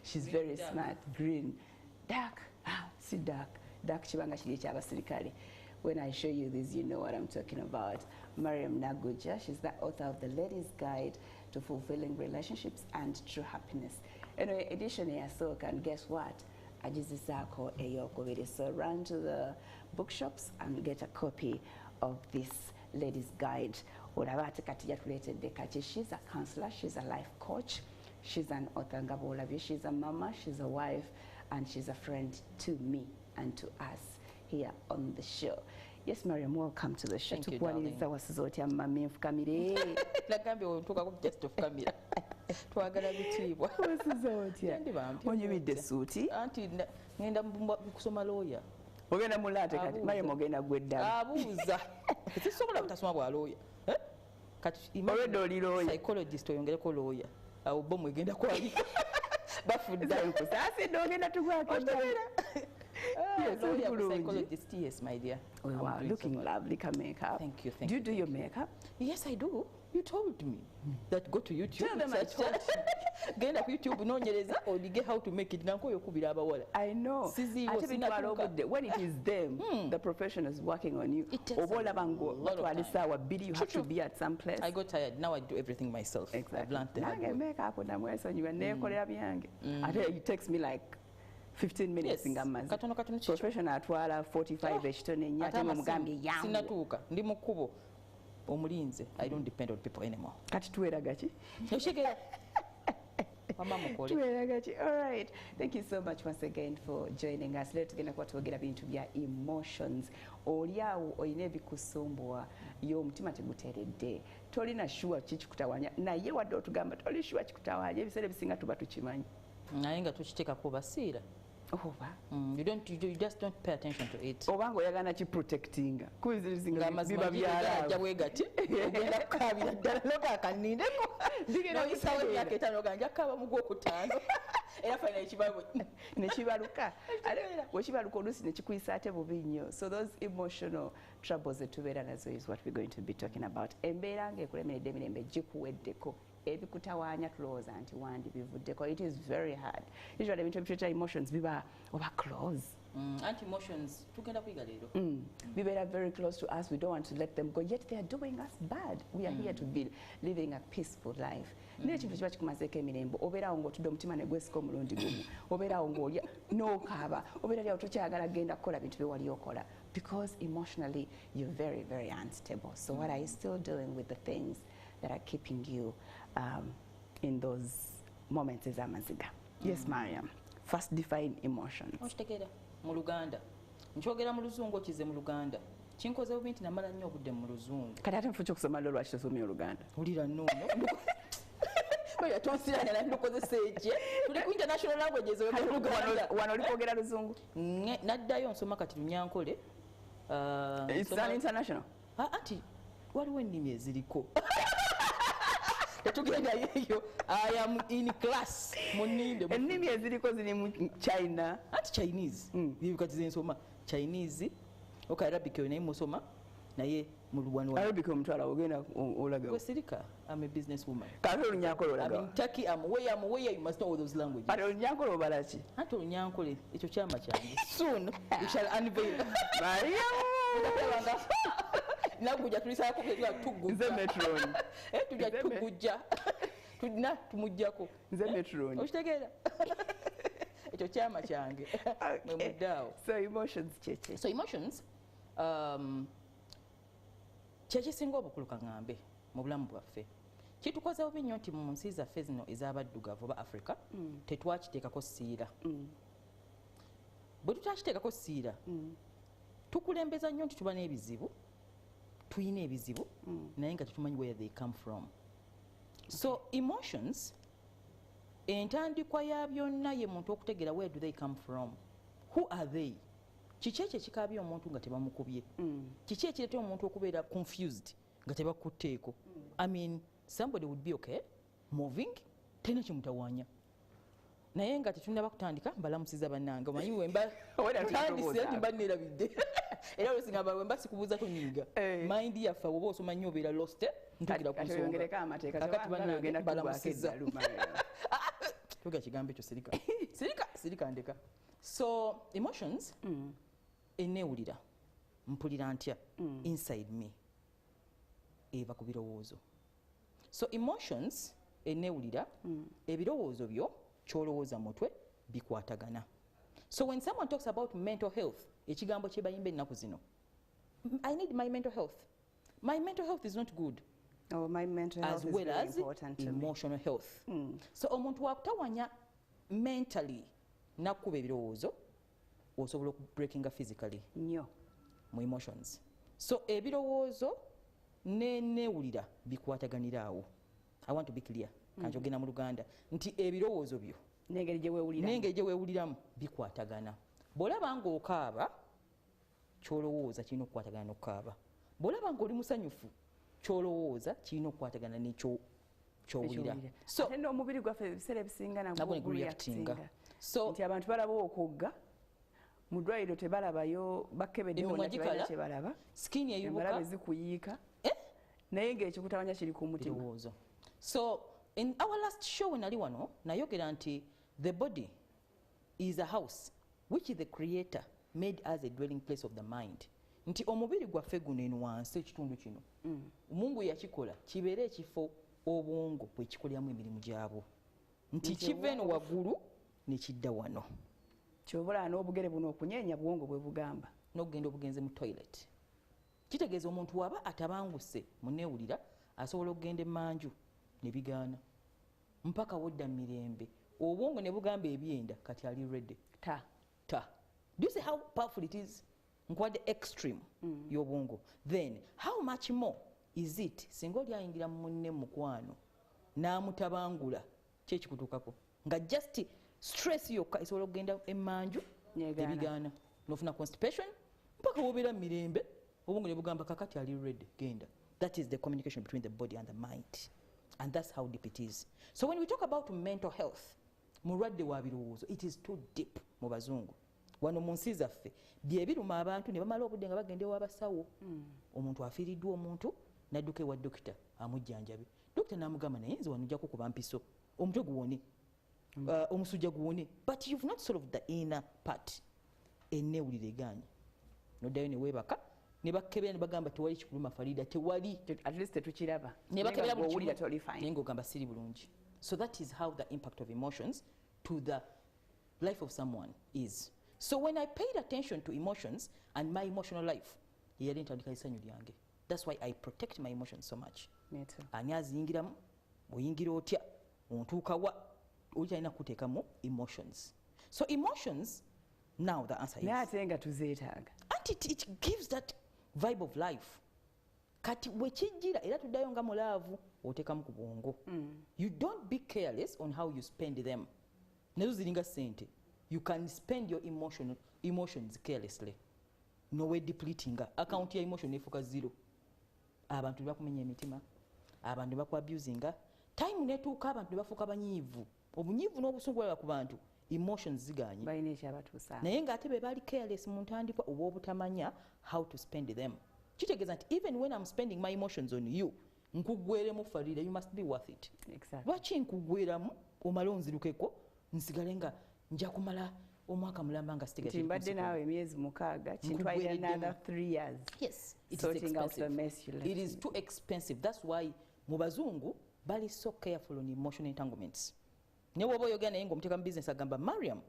She's very smart. Green. Dark. Ah, see dark. Dark chibanga chili ky'abasirikale. When I show you this, you know what I'm talking about. Mariam Naguja, she's the author of The Lady's Guide to Fulfilling Relationships and True Happiness. Anyway, edition here, so can guess what? Ajizisako eyokobere. So run to the bookshops and get a copy of this Lady's Guide. She's a counselor, she's a life coach, she's an author, she's a mama, she's a wife, and she's a friend to me and to us here on the show. Yes, Mariam, welcome to the show. Thank you, darling. When you read the suit, Auntie, ngenda kusoma lawyer. Ogenda mulate kati Mariam ogenda gwedda. Abuuza. Sisobola kutasoma bwa lawyer. Kati lawyer. Psychologist oyongereko lawyer. Awo bomu egenda kwali. Bafudda nkusase ndogenda tugwako. Yes, psychologist, yes, my dear. Oh, wow, looking lovely, makeup. Thank you, thank you. you. Do you do your makeup? Yes, I do. You told me that go to YouTube. Tell them I told you. Get up YouTube, nonyereza, or get how to make it. I know. When it is them, the profession is working on you. It takes a lot of time. You have to be at some place. I got tired. Now I do everything myself. Exactly. I've learned that. Makeup it takes me like 15 minutes. Yes. Professional atwala 45 ekitone nya ate mugambye yangu. Sinatuuka ndi mu kkubo omulinze. I don't depend on people anymore. Kati tuweraga ki? Oshegera. Mama mukole. Tuweraga ki? All right. Thank you so much once again for joining us. Leo tugenda kwa twogera bintu bya emotions. Oliawo oyine bikusumbuwa yo mutima teguteredde. Tolina sure kikutawanya. Naye wadde otugamba toli sure kikutawanya ebiseera bisinga tuba tukimanyi. Naye nga tukiteekako basiira. You just don't pay attention to it. Obanga oyagala ki protecting. Kuizinga biba byala wegati. Ogenda kukabira ddala loka kanindeko. Digera bisawe byaketano ganja kaba mu gwokutaano. Era fayina nekibaluka. Wekibaluka oluusi nekikuyisa ate bubi nnyo. So those emotional troubles that tubeera nazo is what we're going to be talking about. Embeera ng'ekulemeredde emirembe gikuweddeko. Ebikutawanya tulowooza nti wandi bivuddeko. It is very hard. Usually ebintu ebitweta emotions biba oba close. Anti-emotions tugenda kuyiga leero. Bibeera very close to us. We don't want to let them go. Yet they are doing us bad. We are here to be living a peaceful life. Naye ekintu kiba kikumazeeko emirembe. Obeerawo ng'otudde omutima ne gwesika omulundi gumu. Obeerawo ng'olya n'okaaba. Obeera lyawo tokyagala genda kukola bintu bye wali okola. Because emotionally you're very, very unstable. So what are you still doing with the things that are keeping you in those moments as amaziga? Yes, Mariam. First define emotions. Okitegera mu Luganda. Nkyogera mu Luzungu okize mu Luganda. Kinkoze obinti namala nnyo obudde mu Luzungu. Kati ate nfu ky'okusoma lwo lwaki tosomye Oluganda? Ulira nno. Oya tonsiranya na ndukozesa ekye. Tuli ku international languages mu Luganda. Wano oli kwogera Luzungu? Naddayo nsoma kati Lunyankole. It's an international? Ati waliwo ennimi eziriko. I am in class. Ennimi eziriko ziri mu China. Anti Chinese. Bikati zensoma Chinese. Okay, Arabic yo naye musoma. Naye mu Luwano. Arabic omutwala ogenda olaga. Wesirika, I'm a businesswoman. Kati Olunyankole olaga. I'm in Turkey, I'm where you must know all those languages. Kati Olunyankole obala ki? Anti Olunyankole ekyo kyama kyange. Soon we shall unveil. Mariam. Nakuja tulisaba kugeza tuguja. Nze metron. Tujja tuguja. Tudina tumujjako. Nze metron. Okitegera? Ekyo kyama kyange. Muddawo. So emotions cheche. So emotions kyekisinga obukuluka ngambe mu bulamu bwaffe. Kitukoze obi nnyo nti mu nsi zaffe zino ez'abaddugavu ba Africa tetwakiteekako ssiira. Bwe tutakiteekako ssiira tukulembeza nnyo nti tuba n'ebizibu. Tuyina ebizibu naye nga tetumanyi where they come from. So emotions entandikwa ya byonna ye muntu okutegeera where do they come from. Who are they? Kiki ekyo ekikaabya omuntu nga tebamukubye? Kiki ekireeta omuntu okubeera confused nga tebakutteeko? I mean, somebody would be okay moving tena kimutawaanya. Naye nga tetunaba kutandika mbalamusiza bannange omanyi wemba tandise nti banneerabidde era olusinga wemba sikubuuza tonyiiga mind yaffe oba osoma nnyo obeera lost ntukira ku nsonga kakati bannange mbalamusiza toga kigambo ekyo sirika ndeka. So emotions enewulira mpulira ntya inside me eva ku birowoozo. So emotions enewulira ebirowoozo byo kyolowooza mutwe bikwatagana. So when someone talks about mental health, ekigambo kye bayimba ennaku zino, I need my mental health. My mental health is not good. Oh, my mental health as well is very as important to emotional me. health. So omuntu wakutawanya mentally nakuba ebirowoozo osobola okubreakinga physically nnyo mu emotions. So ebirowoozo nenewulira bikwataganira awo. I want to be clear. Kanjogena mu Luganda nti ebirowoozo byo n'engeri gye weewuliramu bikwatagana. Bw'olaba ng'okaaba kyolowooza kirina okukwatagana n'okukaaba. Bw'olaba ng'oli musanyufu kyolowooza kirina okukwatagana n'ekyo kyowulira. So ate n'omubiri gwaffe ebiseera ebisinga nagwo gureactinga. So nti abantu balaba okugga mu ddwaliro tebalabayo bakebedde wonna tebalina kye balaba. Skin eyubuka. Embalabe zikuyiika. Naye ng'ekikutabanya kiri ku mutima. So in our last show when ali wano nayogera nti the body is a house which the creator made as a dwelling place of the mind. Nti omubiri gwaffe guno eno wansi ekitundu kino Mungu yakikola kibeere ekifo obwongo bwe kikoleramu emirimu gyabwo. Nti kiva eno waggulu ne kidda wano. Kyobula n'obugere buno okunyeenya bwongo bwe bugamba. N'okugenda obugenze mu toilet. Kitegeeza omuntu waba atabanguse muneewulira asobola okugenda emanju ne bigaana. Mpaka wodda mirembe. Obwongo ne bugamba ebyenda kati ali ready. Ta. Do you see how powerful it is? Nkwadde extreme y'obwongo. Then how much more is it singa oli ayingira mu munne mukwano n'amutabangula kyekikutuukako nga just stress yokka esobola okugenda emanju ebigaana n'ofuna constipation mpaka wobeera mirembe obwongo ne bugamba kakati ali ready genda. That is the communication between the body and the mind, and that's how deep it is. So when we talk about mental health, mulwadde wa birowoozo, it is too deep mu bazungu. Wano mu nsi zaffe byebiruma abantu ne bamala obudde nga bagenda ewabasawo. Omuntu afiiriddwa omuntu n'adduka ewa dokita amujjanjabe. Dokita n'amugamba naye nze wano ojjako kuba mpiso omutwe guwone omusujja guwone, but you've not solved the inner part. Enneewulire egaanye noddayo ne weebaka ne bakebera ne bagamba tewali kikuluma Farida, tewali, at least tetukiraba ne bakebera buli toli fine naye ng'ogamba siri bulungi. So that is how the impact of emotions to the life of someone is. So when I paid attention to emotions and my emotional life, yali ntandika essanyu lyange. That's why I protect my emotions so much. Me too. Ani aziyingiramu, oyingira otya, ontuuka wa, oli talina kuteekamu emotions. So emotions, now the answer is. Naye ate nga tuzeetaaga. And it gives that vibe of life. Kati wekijjira era tuddayo nga mulaavu oteekamu ku bwongo. You don't be careless on how you spend them. Nazo ziringa ssente. You can spend your emotions carelessly. No way depleting. Account ya emotion efuka zero. Abantu bakumenya emitima. Abantu bakuabusinga. Time netuuka abantu bafuka banyiivu. Obunyiivu n'obusungu bwa ku bantu. Emotions ziganye. Bayina ekyabatuusa. Naye ng'ate be bali careless mu ntandikwa oba obutamanya how to spend them. Kitegeeza nti even when I'm spending my emotions on you, nkugweremu Farida, you must be worth it. Exactly. Lwaki nkugweramu omala onzirukeko nsigale nga nja kumala omwaka mulamba nga sitiga mbadde naawe emyezi 6 kintwalira another 3 years. Yes, it is expensive. It is too expensive. That's why mu bazungu bali so careful on emotional entanglements. Ne woba oyogera naye ng'omuteeka mu business agamba Mariam,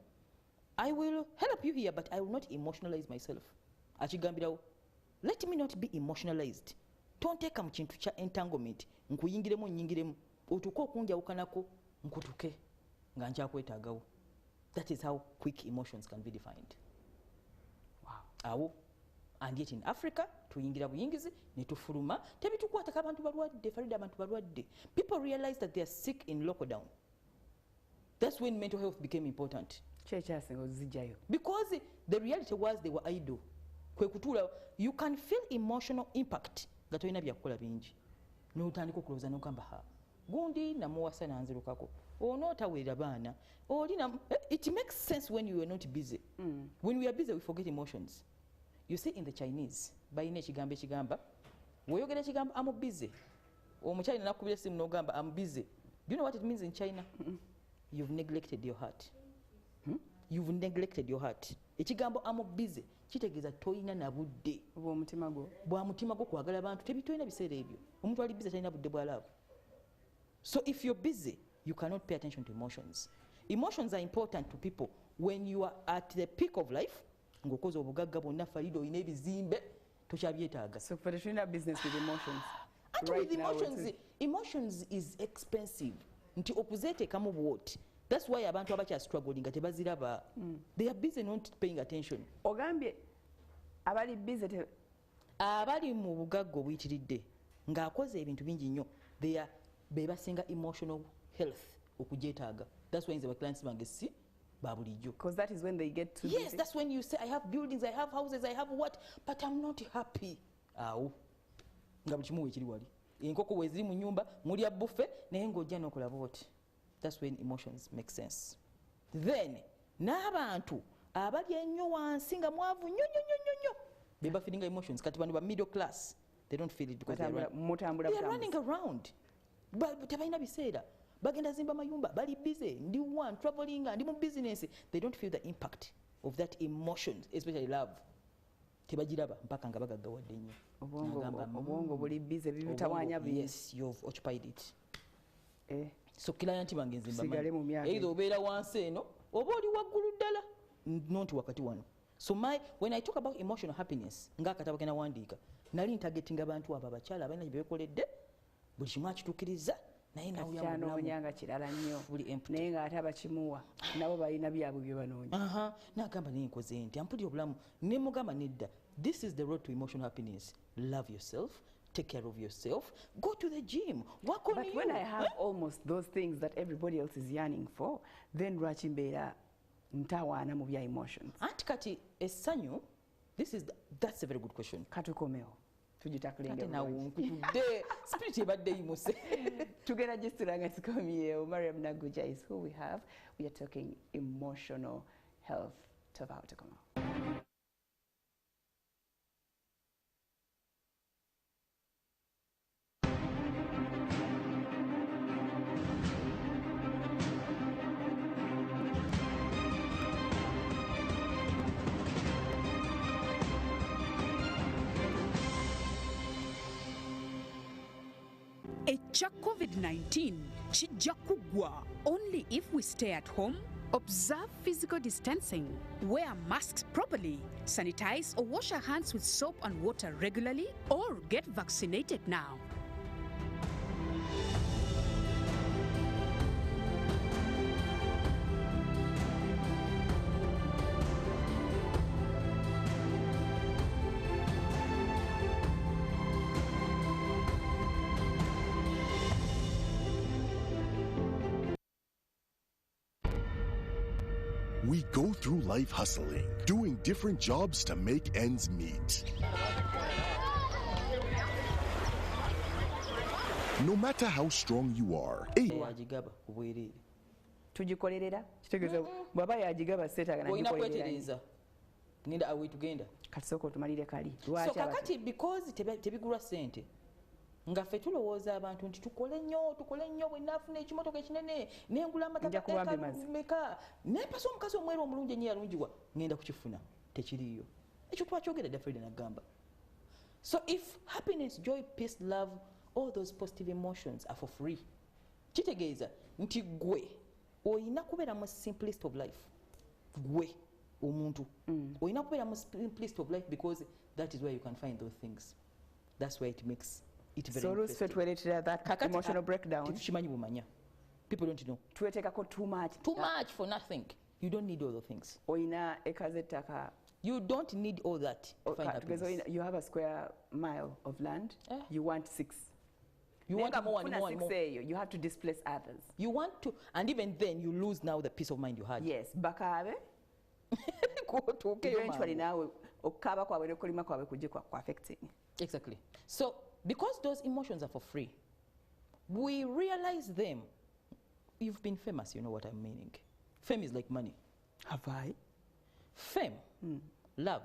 I will help you here but I will not emotionalize myself. Akigambirawo, let me not be emotionalized. Tonteeka mu kintu kya entanglement nkuyingiremu nnyingiremu otuuke okunjawukanako nkutuke nga nkyakwetaagawo. That is how quick emotions can be defined. Wow. Awo. And yet in Africa, tuyingira buyingizi, ne tufuluma, tebitukwatako abantu balwadde, Farida abantu balwadde. People realize that they are sick in lockdown. That's when mental health became important. Because the reality was they were idle. Kwe kutuula, you can feel emotional impact nga tolina byakukola bingi. N'otandika okulowooza n'ogamba ha. Gundi namuwasa nanzirukako. Ono taweera baana. It makes sense when you are not busy. When we are busy, we forget emotions. You see in the Chinese, bayina ekigambo ekigamba, weeyogera ekigambo I'm busy. Omuchina nakubira simu n'ogamba I'm busy. Do you know what it means in China? you've neglected your heart. You've neglected your heart. Ekigambo I'm busy kitegeeza toyina na budde bwa mutima gwo kwagala abantu tebitoyina biseera ebyo. Omuntu ali busy talina budde bwa love. So if you're busy, you cannot pay attention to emotions. Emotions are important to people when you are at the peak of life. Ngokoza obugagga bonna falido oyina ebizimbe tokyabyetaaga. So for the business with emotions. And right with emotions, emotions is expensive. Nti okuzeteekamu bwoti. That's why abantu abakya struggling nga tebaziraba. They are busy not paying attention. Ogambye abali busy abali mu bugagga obuyitiridde ng'akoze ebintu bingi nnyo be basinga emotional health okugyetaaga. That's why nze clients bange si babulijjo. Because that is when they get to yes, that's when you say I have buildings, I have houses, I have what, but I'm not happy. Awo nga buli kimu weekiri wali enkoko weziri mu nyumba mulya buffe naye ng'ojja n'okulaba oti. That's when emotions make sense. Then n'abantu abali ennyo wansi nga mwavu nnyo be bafiringa emotions kati bano ba middle class they don't feel it because they are running around. Tebalina biseera bagenda zimba mayumba bali busy ndi one traveling ndi mu business. They don't feel the impact of that emotion, especially love. Tebagiraba mpaka nga bagaggawadde nnyo. Obwongo buli busy bibitawanya bingi. Yes, you've occupied it. So client bange nzimba either obeera wansi eno oba oli waggulu ddala nonti wakati wano. So when I talk about emotional happiness ng'akatabo ke nawandiika nali ntagetinga abantu abo abakyala abalina gye beekoledde buli kimu akituukiriza naye nawulyanga kirala nnyo naye ng'ate abakimuwa nabo balina byabwe bye banoonya. N'agamba naye nkoze nti ampulira obulamu ne mugamba nedda. This is the road to emotional happiness. Love yourself. Take care of yourself. Go to the gym. Work on you. But when I have almost those things that everybody else is yearning for, then lwaki mbeera ntawaana mu bya emotions? Anti kati essanyu, that's a very good question. Katukomewo. Tugitakulinga. Nkutudde. Spirit ebadde yimuse. Tugenda gisitulanga tukomyewo. Mariam Naguja is who we have. We are talking emotional health. Tova tukomewo. Ekya COVID-19 kijja kuggwa only if we stay at home, observe physical distancing, wear masks properly, sanitize or wash our hands with soap and water regularly, or get vaccinated now. We go through life hustling, doing different jobs to make ends meet. No matter how strong you are, tugikolerera kitegeeza bw'aba yagigaba seetaaga nagikolerera ngenda awe tugenda kati sooka otumalire kali. So kakati because tebigulwa ssente nga ffe tulowooza abantu nti tukole nnyo bwe naafuna ekimotoka ekinene nengula amataka meka nempasa omukazi omweru omulungi ennyo yalungiwa ngenda kukifuna tekiriiyo. Ekyo twakyogeredde Freda nagamba. So if happiness, joy, peace, love, all those positive emotions are for free, kitegeeza nti gwe oyina kubeera mu simplest of life. Gwe omuntu oyina kubeera mu simplest of life because that is where you can find those things. That's why it makes it very interesting. So tweretera that emotional breakdown. Tukimanyi bumanya. People don't know. Twetekako too much. Too much for nothing. You don't need all the things. Oyina ekazettaka. You don't need all that to find happiness. You have a square mile of land. You want 6. You want more and more and more. You have to displace others. You want to, and even then you lose now the peace of mind you had. Yes, bakabe. Eventually now, okaba kwawe nekulima kwawe kujje kwa affecting. Exactly. So because those emotions are for free, we realize them. You've been famous, you know what I'm meaning. Fame is like money. Have I? Fame, love,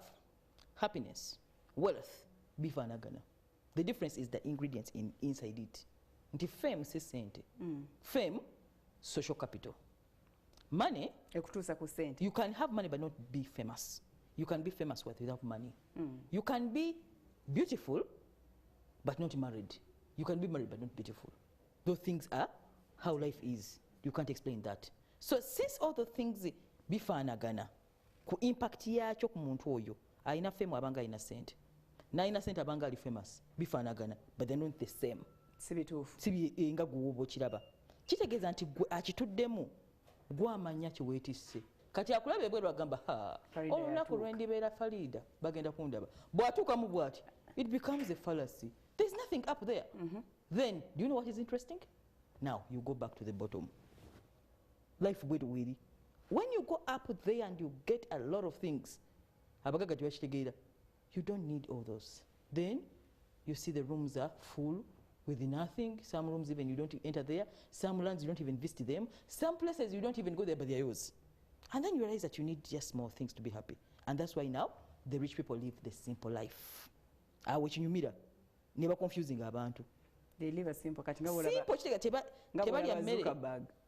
happiness, wealth, bifanagana. The difference is the ingredients inside it. Nti fame se sente. Fame, social capital. money, ekutuusa ku ssente. you can have money but not be famous. You can be famous without money. You can be beautiful but not married. You can be married but not beautiful. Those things are how life is. You can't explain that. So since all the things bifaanagana ku impact yaakyo ku muntu oyo alina fame abanga alina sente n'alina sente abanga ali famous bifaanagana but they're not the same. Si bituufu. Si nga gwe oba okiraba. Kitegeeza nti gwe akituddemu gwamanya kiweetisse. Kati akulaba ebweru agamba olunaku lwendibeera Farida bagenda kundaba. Bw'atuukamu bw'ati it becomes a fallacy. There's nothing up there. Then do you know what is interesting? Now you go back to the bottom. Life bweru weri. When you go up there and you get a lot of things, abagaga tebakitegeera, you don't need all those. Then you see the rooms are full with nothing. Some rooms even you don't enter there. Some lands you don't even visit them. Some places you don't even go there, but they're yours. And then you realize that you need just small things to be happy. And that's why now the rich people live the simple life. Wekinyumira never confusing abantu. They live a simple kati simple kitega tebalya mmere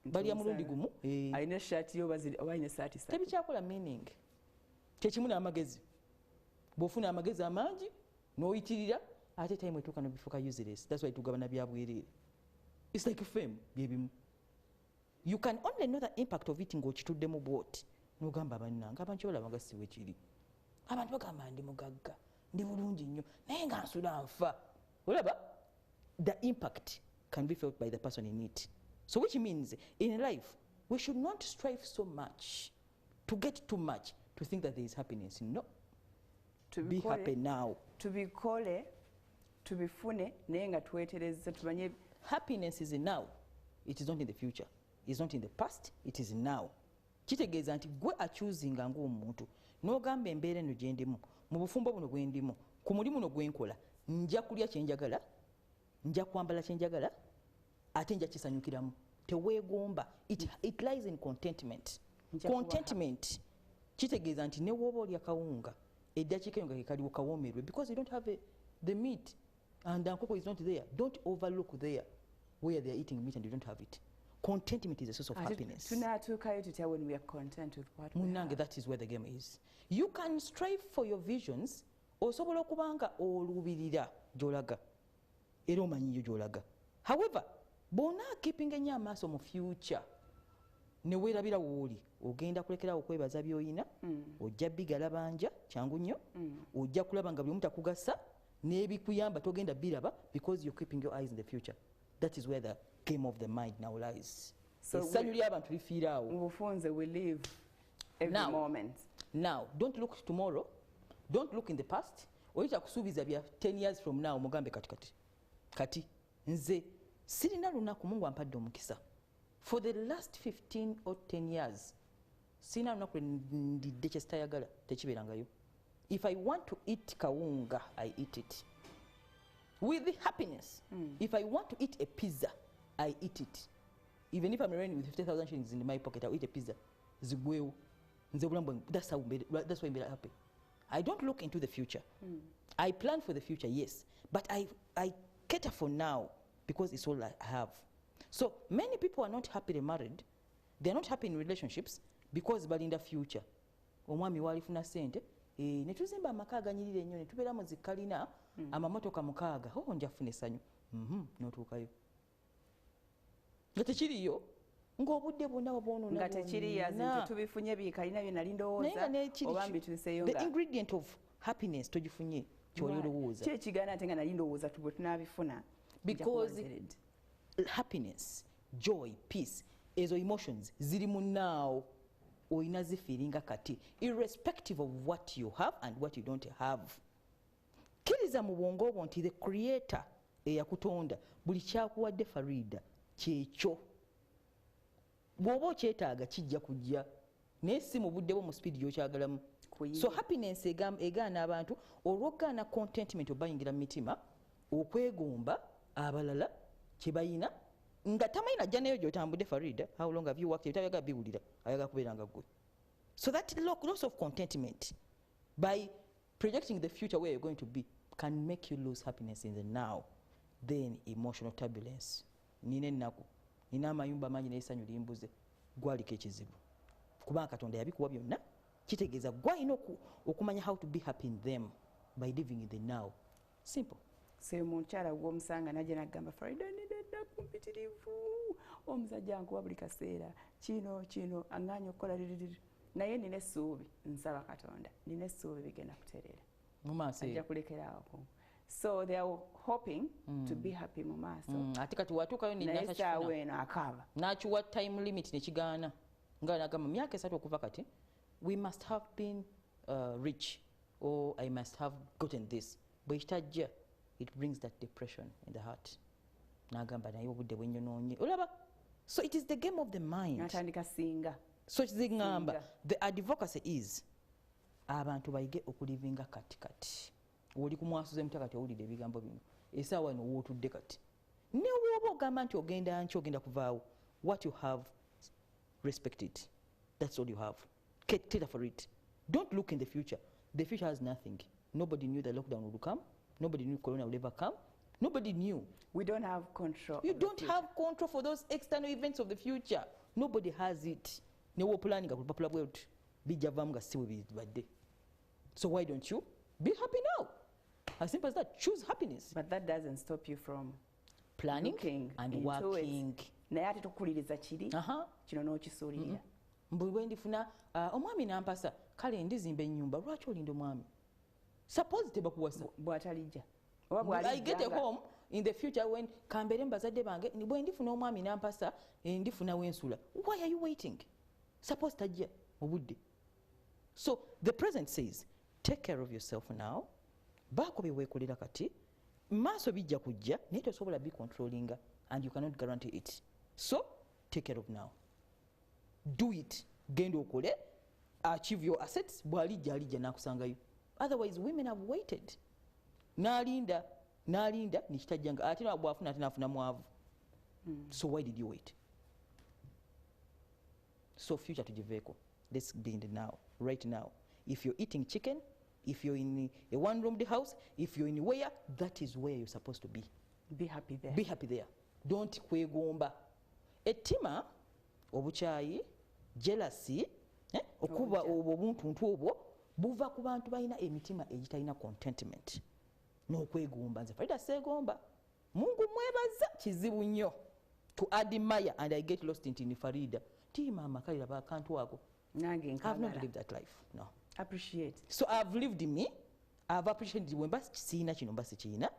balya mulundi gumu alina shati yo bazine sati sati tebikyakola meaning kyekimu n'amagezi bw'ofuna amagezi amangi n'oyitirira ate time etuuka nobifuuka useless. That's why tugabana bya bwereere. It's like fame byebimu. You can only know the impact of it ng'okituddemu bw'oti n'ogamba bannange abantu balabanga si bwe kiri. Abantu bagamba ndi mugagga ndi bulungi nnyo naye nga nsula nfa. Olaba the impact can be felt by the person in it. So which means in life we should not strive so much to get too much to think that there is happiness. No. To be happy now. To be kole, to be fune, naye nga twetereza tumanye happiness is now. It is not in the future. It's not in the past. It is now. Kitegeeza nti gwe achuzinga ng'omuntu n'ogamba embeera eno gye ndimu mu bufumbo buno bwe ndimu ku mulimu no gwe nkola nja kulya kye njagala nja kwambala kye njagala ate nja kisanyukiramu teweegomba. It lies in contentment. Contentment kitegeeza nti ne wooba olya kawunga eddakiika eyo nga kekaliwo kawoomerwe because you don't have the meat and nkoko is not there. Don't overlook there where they are eating meat and you don't have it. Contentment is a source of happiness. Tunatuukayo tutya when we are content with what we have. That is where the game is. You can strive for your visions. Osobola okubanga olubirira gy'olaga era omanyiyo gy'olaga. However, bona keeping ennyo amaaso mu future ne weerabira wooli ogenda kulekerawo okwebaza by'oyina ojja bigala banja kyangu nnyo ojja kulaba nga buli omu takugasa n'ebikuyamba togenda biraba because you're keeping your eyes in the future. That is where the game of the mind now lies. So essanyu ly'abantu lifiiraawo. Mubufunze we live every moment. Now don't look tomorrow, don't look in the past. Oyita kusuubiza bya 10 years from now mugambe kati nze sirina lunaku Mungu ampadde omukisa. For the last 15 or 10 years sirina lunaku ndidde kye sitayagala tekibeerangayo. If I want to eat kawunga, I eat it with happiness. If I want to eat a pizza, I eat it. Even if I'm running with 50,000 shillings in my pocket, I'll eat a pizza. That's why I'm happy. I don't look into the future. I plan for the future, yes, but I cater for now because it's all I have. So many people are not happily married. They're not happy in relationships because they're in the future. Omwami walifuna sente ne tuzimba amaka aganyirira ennyo ne tubeera mu zikalina amamotoka mukaaga njafuna essanyu n'otuukayo nga tekiriyo ng'obudde bwonna bw'onoona nga tekiriyo nti tubifunye bikalina bye nali ndowooza oba mbituuseyo nga the ingredient of happiness togifunye ky'oli olowooza kyekigaana ate nga nali ndowooza bwe tunaabifuna because happiness, joy, peace, ezo emotions ziri mu now. Oyina zifiringa kati irrespective of what you have and what you don't have. Kiriza mu bwongo bwo nti the creator eyakutonda buli kyakuwadde Farida kyekyo. Bw'oba okyetaaga kijja kujja naye si mu budde bwo mu speed gy'okyagalamu. So happiness egaana abantu olw'ogaana contentment obayingira mu mitima okwegomba abalala kye bayina nga tamayina ajja nayo gy'otambudde Farida. How long have you worked? Ebitayaga biwulira ayaga kubeeranga gwe. So that loss of contentment by projecting the future where you're going to be can make you lose happiness in the now. Then emotional turbulence. Nina ennaku nina amayumba mangi n'essanyu limbuze gwaliko ekizibu. kubanga Katonda yabikuwa byonna kitegeeza gwalina okumanya how to be happy in them by living in the now. Simple. Se mukyala gw'omusanga najja n'agamba Farida nedda kumpitirivu omusajja nkuwa buli kaseera kino anganya okukola liriri naye nina essuubi nsaba Katonda nina essuubi bigenda kutereera mu maaso ajja kulekeraawo. So they are hoping to be happy mu maaso. Ate kati watuukayo naye essaawa eno akaaba n'akiwa time limit nekigaana nga nagamba myaka 3 okuva kati we must have been rich or I must have gotten this. Bwe kitajja it brings that depression in the heart. Nagamba naye obudde bwenyonoonye olaba. So it is the game of the mind. Natandika singa. So kizigamba the advocacy is abantu bayige okulivinga kati. Oli ku MWASUZE MUTYA kati owulira ebigambo bino essaawa eno wootudde kati ne wooba ogamba nti ogenda kuvaawo what you have respect it. That's all you have. Cater for it. Don't look in the future. The future has nothing. Nobody knew the lockdown would come. Nobody knew Corona would ever come. Nobody knew. We don't have control. You don't have control for those external events of the future. Nobody has it. Newo planning ku papula bwetu bijava nga siwe bidde. So why don't you be happy now? As simple as that. Choose happiness. But that doesn't stop you from planning and working. Naye ate tukuliriza kiri kino n'okisuulirira. Bwe ndifuna omwami nampasa kale ndizimba ennyumba lwaki olinda omwami? Suppose tebakuwasa bw'atalijja. I get a home in the future when kambere mbazadde bange bwe ndifuna omwami nampasa ndifuna wensula. Why are you waiting? Suppose tajja obudde. So the present says take care of yourself now. Baako byeweekolera kati maaso bijja kujja naye tosobola be controllinga and you cannot guarantee it. So take care of now. Do it. Genda okole achieve your assets bwalijja alijja nakusangayo. Otherwise women have waited. Nalinda nikitajjanga ate bwafuna ate nafuna mwavu. So why did you wait? So future to biveeko. Let's be in the now, right now. If you're eating chicken, if you're in a one-roomed house, if you're in where, that is where you're supposed to be. Be happy there. Be happy there. Don't kwegomba. Ettima obukyayi, jealousy, okuba obuntuntu obwo buva ku bantu balina emitima egitalina contentment. N'okwegomba nze Farida seegomba. Mungu mwebaza kizibu nnyo. To admire and I get lost in Farida. Ti mama kalira bakantu ako. Nange nkagala. I've not lived that life. No. Appreciate. So I've lived in me. I've appreciated when sina kino mbasi china.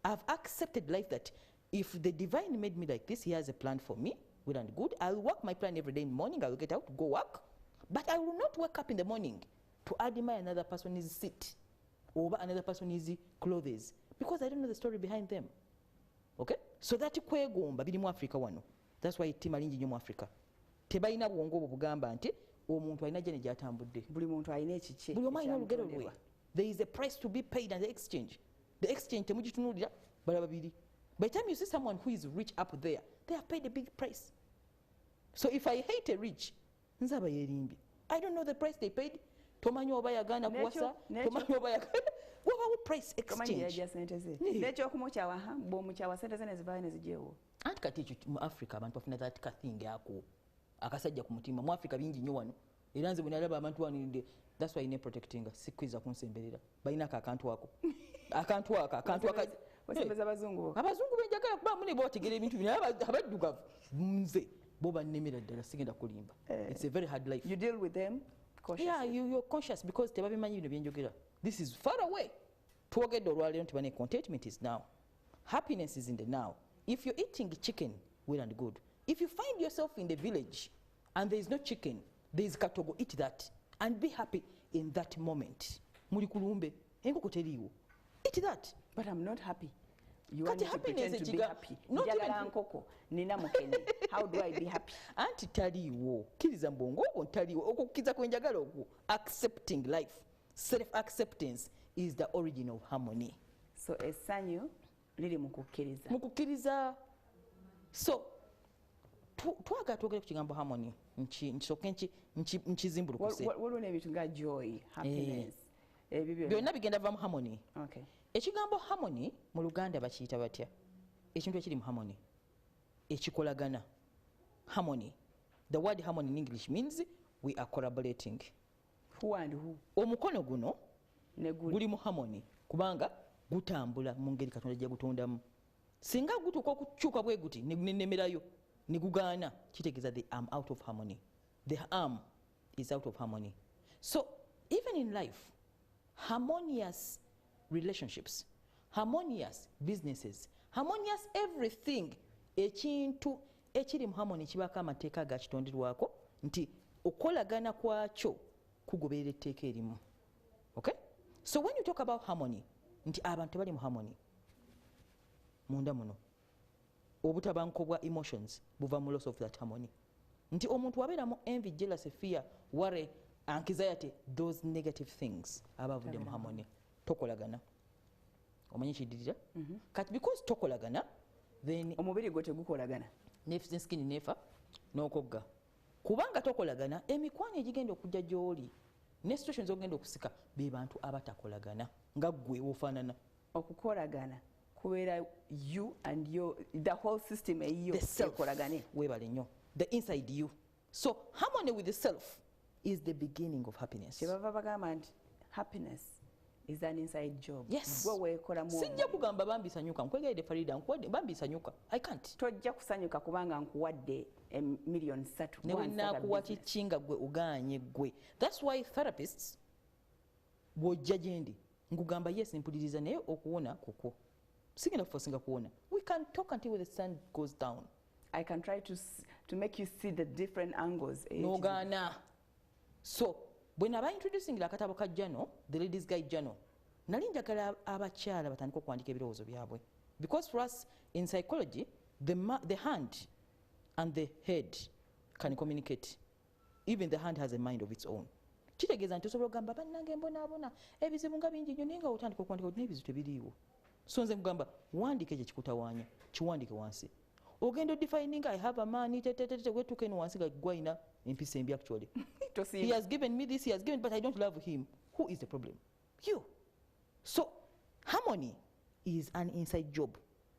I've accepted life that if the divine made me like this, he has a plan for me. Well and good. I'll work my plan every day in the morning. I'll get out, go work. But I will not wake up in the morning to admire another person's seat or another person's clothes because I don't know the story behind them. Okay? So that kwegomba biri mu Africa wano. That's why timalingi nnyo mu Africa. Tebalina bwongo obwo bugamba nti omuntu alina gye gyatambudde. Buli muntu alina ekiki. Buli omu alina olugero lwe. There is a price to be paid and the exchange. The exchange temugitunuulira bala babiri. By the time you see someone who is rich up there, they have paid a big price. So if I hate a rich, nzaba yerimbi. I don't know the price they paid. Tomanyi oba yagana kuwasa. Tomanyi oba yagana. What price exchange? Tomanyi yaja sente ze. Necho okumukyawa bw'omukyawa sente ze nezivaayo nezijeewo. Anti kati ekyo mu Africa abantu bafuna that thing ako. Akasajja ku mutima mu Africa bingi nnyo wano. Era nze bwe nalaba abantu waniride. That's why ine protecting sikwiza kunsemberera. Balina akantu ako. Akantu aka. Wasembeza abazungu. Abazungu benjagala kuba mune bo bategera ebintu bino abaddugavu. Nze bo bannemera ddala sigenda kulimba. It's a very hard life. You deal with them cautiously. Yeah, you're conscious because tebabimanyi bino byenjogera. This is far away. Twogedde olwaleero nti bane contentment is now. Happiness is in the now. If you're eating chicken, well and good. If you find yourself in the village and there is no chicken, there is katogo, eat that and be happy in that moment. Muli kulumbe, enkoko teriiwo. Eat that. But I'm not happy. You Kati want me to pretend to be happy. Not Njagala nkoko, nina mukene. How do I be happy? Anti taliiwo. Kiriza mbongo obwo taliiwo. Okukkiriza kwe njagala okwo. Accepting life. Self-acceptance is the origin of harmony. So essanyu liri mu kukkiriza. Mu kukkiriza. So twagala twogere ku kigambo harmony. Nkizimbulukuse. Waliwo n'ebintu nga joy, happiness. Byonna bigenda va mu harmony. Okay. Ekigambo harmony mu Luganda bakiyita batya? Ekintu ekiri mu harmony. Ekikolagana. Harmony. The word harmony in English means we are collaborating. Who and who? Omukono guno Neguli. guli mu harmony kubanga gutambula mu ngeri Katonda gye gutondamu. Singa gutuuka okukyuka bwe guti nenemerayo ne gugaana kitegeeza the arm out of harmony. The arm is out of harmony. So even in life, harmonious relationships, harmonious businesses, harmonious everything, ekintu ekiri mu harmony kibako amateeka agakitonderwako nti okolagana kwakyo kugoberera etteeka erimu. Okay? So when you talk about harmony, nti abantu bali mu harmony munda muno obutabanko bwa emotions buva mu loss of that harmony. Nti omuntu wabeera mu envy, jealousy, fear, worry, anxiety, those negative things abavudde mu harmony tokolagana. Omanyi kidirira? Kati because tokolagana then omubiri gwo tegukolagana. Skin nefa n'okogga. Kubanga tokolagana emikwano egigenda okujja gy'oli ne situations ogenda okusika be bantu abatakolagana nga ggwe ofaanana. Okukolagana kubeera you and the whole system eyo ekolagane. Weebale nnyo. The inside you. So harmony with the self is the beginning of happiness. Kyebava bagamba nti happiness is an inside job. Yes. Gwe weekola mu. Sijja kugamba bambi sanyuka nkwegedde Farida nkuwadde bambi sanyuka. I can't. Tojja kusanyuka kubanga nkuwadde million 3. Newe nakuwa kikinga gwe uganye gwe. That's why therapists bw'ojja gyendi nkugamba yes mpuliriza naye okuwona kuko. Sigenda kufosinga kuwona. We can talk until the sun goes down. I can try to make you see the different angles. Nogana. So when I introducing la katabo ka journal, the ladies guide journal, nali njagala abakyala batandika okuwandika ebirowoozo byabwe. Because for us in psychology, the hand and the head can communicate. Even the hand has a mind of its own. Kitegeeza nti osobola okugamba bannange mbonaabona ebizibu nga bingi nnyo naye nga otandika okuwandika n'ebizibu tebiriiwo. So nze nkugamba wandika ekyo kikutawaanya kiwandike wansi. Ogendo defining I have a man wetuuka eno wansi nga gwayina empisa embi actually. He has given me this, he has given, but I don't love him. Who is the problem? You. So harmony is an inside job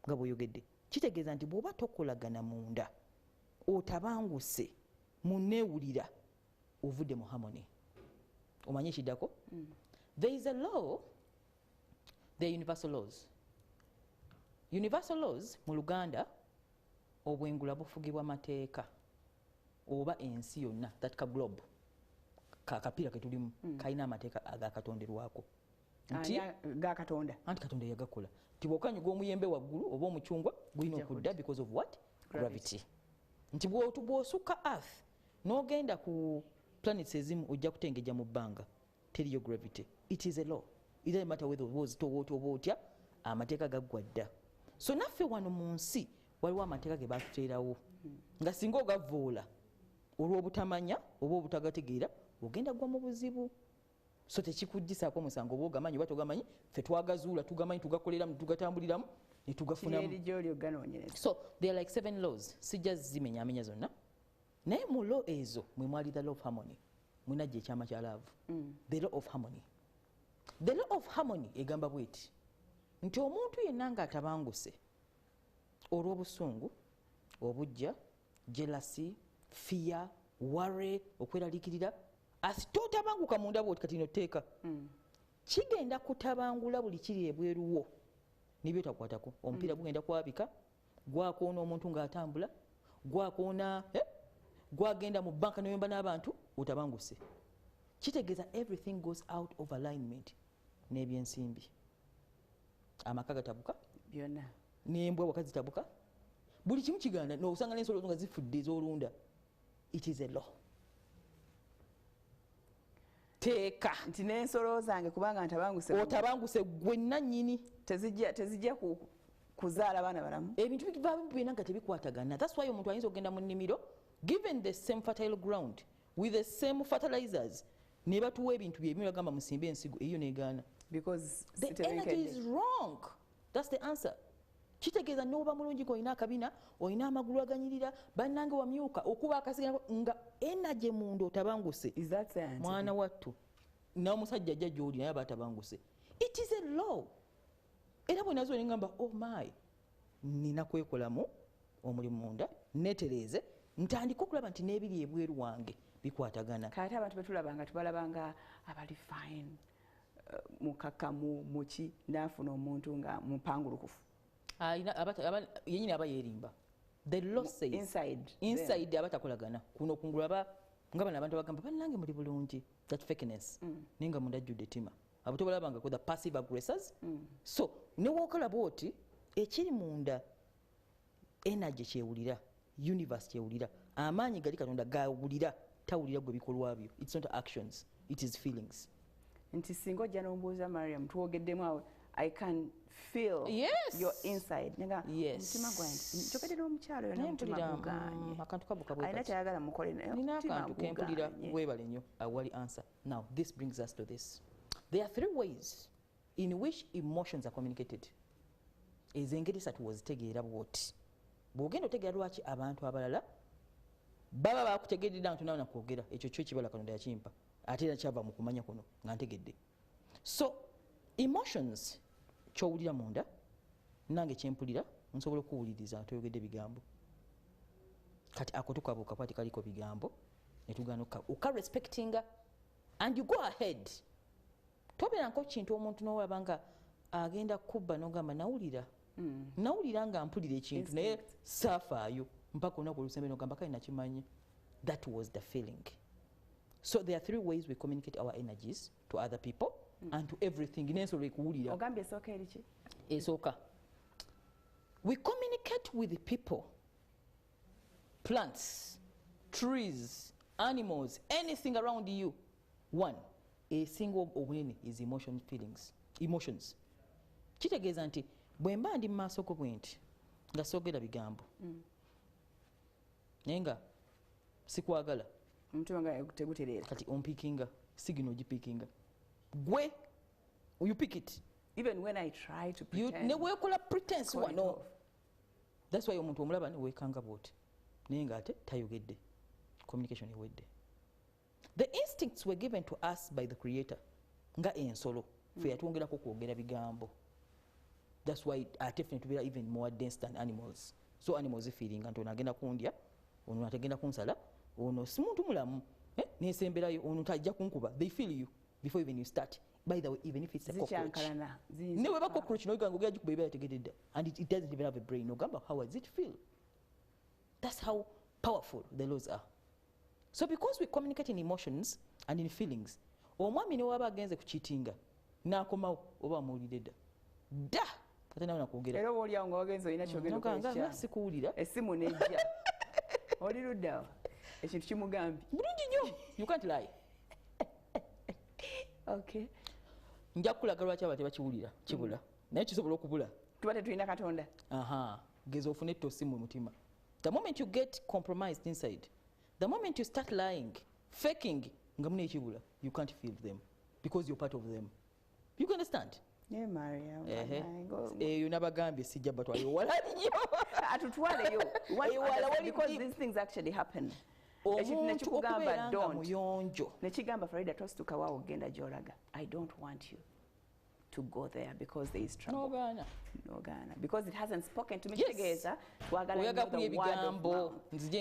nga bw'oyogedde. Kitegeeza nti bw'oba tokolagana munda otabanguse muneewulira ovudde mu harmony. Omanye ekiddako? There is a law, there are universal laws. Universal laws mu Luganda obwengula bufugibwa mateeka oba ensi yonna that ka globe kakapira ketulimu kalina amateeka agakatonderwako nti Katonda anti Katonda yagakola nti bw'okanyuga omuyembe waggulu oba omucungwa gulina okudda because of what? Gravity. Nti bw'osukka earth n'ogenda ku planets ezimu ojja kutengeja mu bbanga teriyo gravity. It is a law. It doesn't matter whether oba otya amateeka gaggwa dda. So naffe wano mu nsi waliwo amateeka ge batuteerawo nga singa ogavoola olw'obutamanya oba obutagategeera ogenda gwa mu buzibu. So tekikuggisaako musango oba ogamanyi oba togamanyi, ffe twagazuula tugamanyi tugakoleramu tugatambuliramu ne tugafunamu. So there are like 7 laws. Sijja zimenyaamenya zonna naye mu law ezo mwe mwali the law of harmony. Mwinajja ekyama kya love. The law of harmony. The law of harmony egamba bweti nti omuntu yenna ng'atabanguse olw'obusungu, obujja, jealousy, fear, worry, okweraliikirira, asite otabanguka munda bw'oti kati noteeka. Kigenda kutabangula buli kiri ebweruwo nibyo takwatako. Omupiira gugenda kwabika, gwakoona omuntu ng'atambula, gwakoona gwagenda mu banka n'oyomba n'abantu, otabanguse. Kitegeeza everything goes out of alignment n'ebyensimbi. Amaka gatabuka byonna. N'embwa waka zitabuka. Buli kimu kiganda n'osanga n'ensolo nga zifudde ez'olunda. It is a law. Teeka Nti n'ensolo zange kubanga ntabanguse. Otabanguse gwe nannyini. Tezijja kuzaala baana balamu. Ebintu bibina nga tebikwatagana. That's why omuntu ayinza okugenda mu nnimiro given the same fertile ground with the same fertilizers ne batuwa ebintu bye bagamba musimbe ensigo eyo n'egaana. Because the energy is wrong. That's the answer. Kitegeeza n'oba mulungi olina akabina, olina amagulu aganyirira, bannange wamyuka okuba akasigala nga energy munda otabanguse. Is that science? Mwana wattu n'omusajja ajja gy'oli naye aba atabanguse. It is a law. Era bwe nazo ngamba oh my nina kwekolamu omulimu munda netereeze ntandika okulaba nti n'ebiri ebweru wange bikwatagana. Kati abantu betulabanga tubalabanga abali fine mukakamu muki nafuna omuntu nga mupangulukufu. Yenyini aba yerimba. The law says inside abatakolagana kuno kungulaba nga bana abantu bagamba bannange muli bulungi. That fakeness. Ninga munda judde tima. Abato balabanga ko the passive aggressors. So ne wokola boti ekiri munda energy kyewulira, universe kyewulira, amaanyi gali Katonda gawulira, tawulira gwe bikolwa byo. It's not actions, it is feelings. Nti singo jja nombuuza Mariam tuwogeddemu awo I can feel your inside. Nenga mutima gwange njogedde n'omukyalo yona mutima guganye. Akantu kabuka bwe. Ayina kyayagala mukole naye nina akantu kempulira webale nnyo awali answer. Now this brings us to this. There are 3 ways in which emotions are communicated. Ezengeri satu wozitegeera bwoti. Bwogenda otegeera lwaki abantu abalala baba bakutegeerera nti nawe nakwogera ekyo kyo kibala Katonda yakimpa ate era kyava mu kumanya kuno nga ntegedde. So emotions kyowulira munda nange kyempulira nsobola okuwuliriza toyogedde bigambo kati ako tukabuuka kwati kaliko bigambo netugana oka respectinga and you go ahead. Tobeera nko kintu omuntu n'owabanga agenda kubba n'ogamba nawulira nawulira nga mpulira ekintu naye saafaayo mpaka olunaku olusembe n'ogamba kale nakimanyi. That was the feeling. So there are 3 ways we communicate our energies to other people and to everything. N'ensobola ekuwulira. Ogambye esooka eri ki? Esooka. We communicate with people, plants, trees, animals, anything around you. One, a single obunene is emotion, feelings, emotions. Kitegeeza nti bwe mba ndi mu maaso go bwe nti nga soogera bigambo naye nga sikwagala omutima nga tegutereera kati ompikinga signal gipikinga gwe you pick it even when I try to pretend ne weekola pretense wano. That's why omuntu omulaba ne weekanga bwoti naye nga ate tayogedde. Communication ewedde. The instincts were given to us by the Creator nga ensolo fe yatwongerako kwogera bigambo. That's why definitely we are even more dense than animals. So animals feeling and onagenda kundya ono atagenda kunsala ono si muntu mulamu nesemberayo ono tajja kunkuba. They feel you before even you start. By the way, even if it's a cockroach newe ba cockroach no gango gya jukubeba yategedde and it doesn't even have a brain. No gamba how does it feel? That's how powerful the laws are. So because we communicate in emotions and in feelings, omwami ne waba agenze kuchitinga nakomawo oba muwulidde da kati nawe nakwogera era olyawo nga wagenze olina kyogera nga sikuwulira essimu nejja oli luddawa ekintu kimugambye bulungi nnyo you can't lie. Okay, nja kukulaga lwaki aba tebakiwulira kibula naye kisobola okubula tuba tetulina Katonda. Geza ofune essimu mutima. The moment you get compromised inside, the moment you start lying, faking nga mune ekibula, you can't feel them because you're part of them. You can understand? Yeah, Maria. You nabagambye sijja batwale wala nnyo atutwaleyo because these things actually happen. Omuntu okubeera nga muyonjo nekigamba Farida tosituka waawo ogenda gy'olaga. I don't want you to go there because there is trouble. Nogana. Because it hasn't spoken to me. Kitegeeza twagala the word of mouth.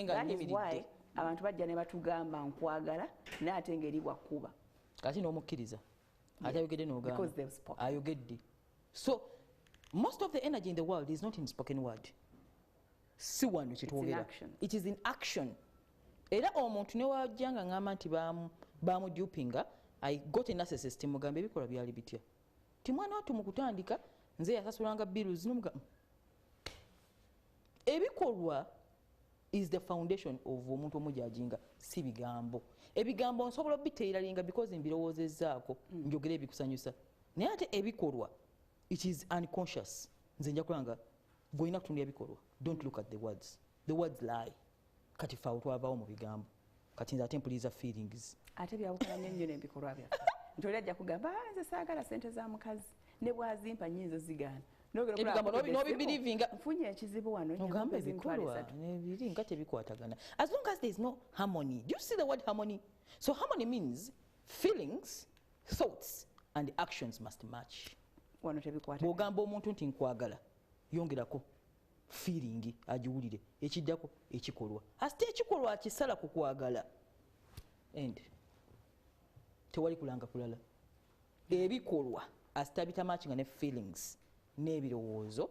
That is why abantu bajja ne batugamba nkwagala naye ate ngeri bwakuba kati n'omukkiriza atayogedde n'ogamba because they've spoken. Ayogedde. So most of the energy in the world is not in spoken word. Si wano kitwogera. It is in action. Era omuntu ne wajja nga ngamba nti bamudupinga. I got a narcissist mugamba ebikola byali bitya. Ti mwana watu mu kutandika nze yasasulanga bills n'omuga ebikolwa is the foundation of omuntu omujajinga si bigambo. Ebigambo nsobola biteeralinga because mbirowoozezaako njogera ebikusanyusa naye ate ebikolwa it is unconscious. Nze nja kulanga goyina kutundia ebikolwa. Don't look at the words. The words lie. Kati faawo twavaawo mu bigambo kati nze ate mpuliza feelings ate byawukana nnyo n'ebikolwa byaffe. Ntoli ajja kugamba nze saagala sente za mukazi ne bwazimpa nnyinza zigaana nobibirivinga nfunye ekizibu wano ogamba ebikolwa nebiri nga tebikwatagana. As long as there is no harmony. Do you see the word harmony? So harmony means feelings, thoughts and actions must match. Wano tebikwatagana. Bw'ogamba omuntu nti nkwagala yongerako feeling agiwulire ekiddako ekikolwa. Asite ekikolwa akisala ku kwagala end. Tewali kulanga kulala. Ebikolwa asitabita matching ne feelings n'ebirowoozo,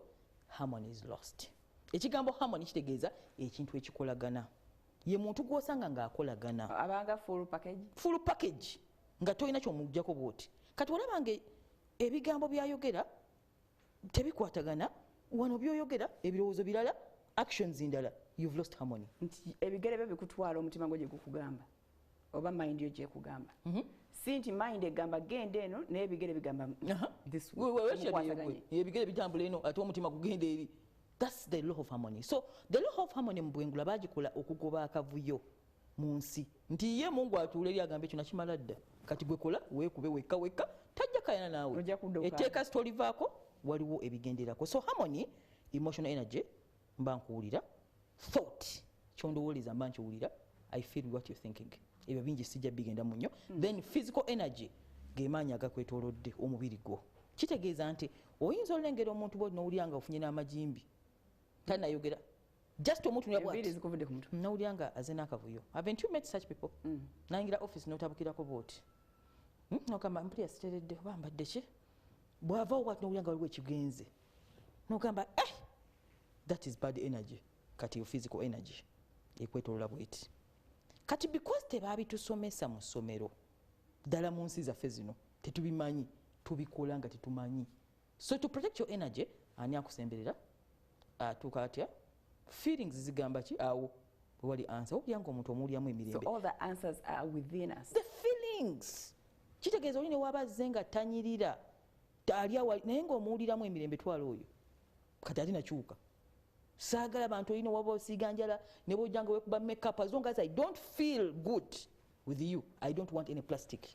harmony is lost. Ekigambo harmony kitegeeza ekintu ekikolagana. Ye muntu gw'osanga ng'akolagana. Abanga full package. Full package. Nga tolina ky'omuggyako bw'oti. Kati olabange ebigambo byayogera tebikwatagana, wano by'oyogera ebirowoozo birala, actions ndala, you've lost harmony. Nti ebigere byo bikutwala omutima gwo gye gukugamba. Oba mind yo gye kugamba. Si nti mind egamba genda eno n'ebigere bigamba this way. Ebigere bitambula eno ate omutima gugenda eri. That's the law of harmony. So the law of harmony mu bwengula bagikola okugoba akavuyo mu nsi. Nti ye Mungu atuula eri agambe kino kimala dda. Kati gwe kola weekube wekka tajja kayana naawe. Eteeka story vaako waliwo ebigenderako. So harmony, emotional energy, mba nkuwulira. Thought, kyondowoleza mba nkiwulira. I feel what you're thinking. Ebyo bingi sijja bigenda mu nnyo. Then physical energy, ge maanyi agakwetoolodde omubiri gwo. Kitegeeza nti oyinza olengera omuntu bw'oti n'owulira nga ofunye n'amajimbi. Tanayogera. Just omuntu n'owulira nga aze n'akavuyo. Haven't you met such people? Nayingira office n'otabukirako bw'oti. N'ogamba mpulira siteredde oba mbadde ki? Bw'avaawo bw'ati n'owulira nga waliwo ekigenze. N'ogamba that is bad energy. Kati yo physical energy ekwetoolola bw'eti. Kati because tebaabitusomesa mu ssomero ddala mu nsi zaffe zino tetubimanyi, tubikola nga tetumanyi. So to protect your energy, ani akusemberera atuuka atya? Feelings zigamba ki? Awo wali answer. Owulira ng'omuntu omuwuliramu emirembe. So all the answers are within us. The feelings. Kitegeeza oli ne waba azze nga tanyirira ali awali naye ng'omuwuliramu emirembe twala oyo kati ate nakyuka. Saagala bantu olina waba osiiga njala ne bw'ojja nga weekuba makeup, as long as I don't feel good with you, I don't want any plastic.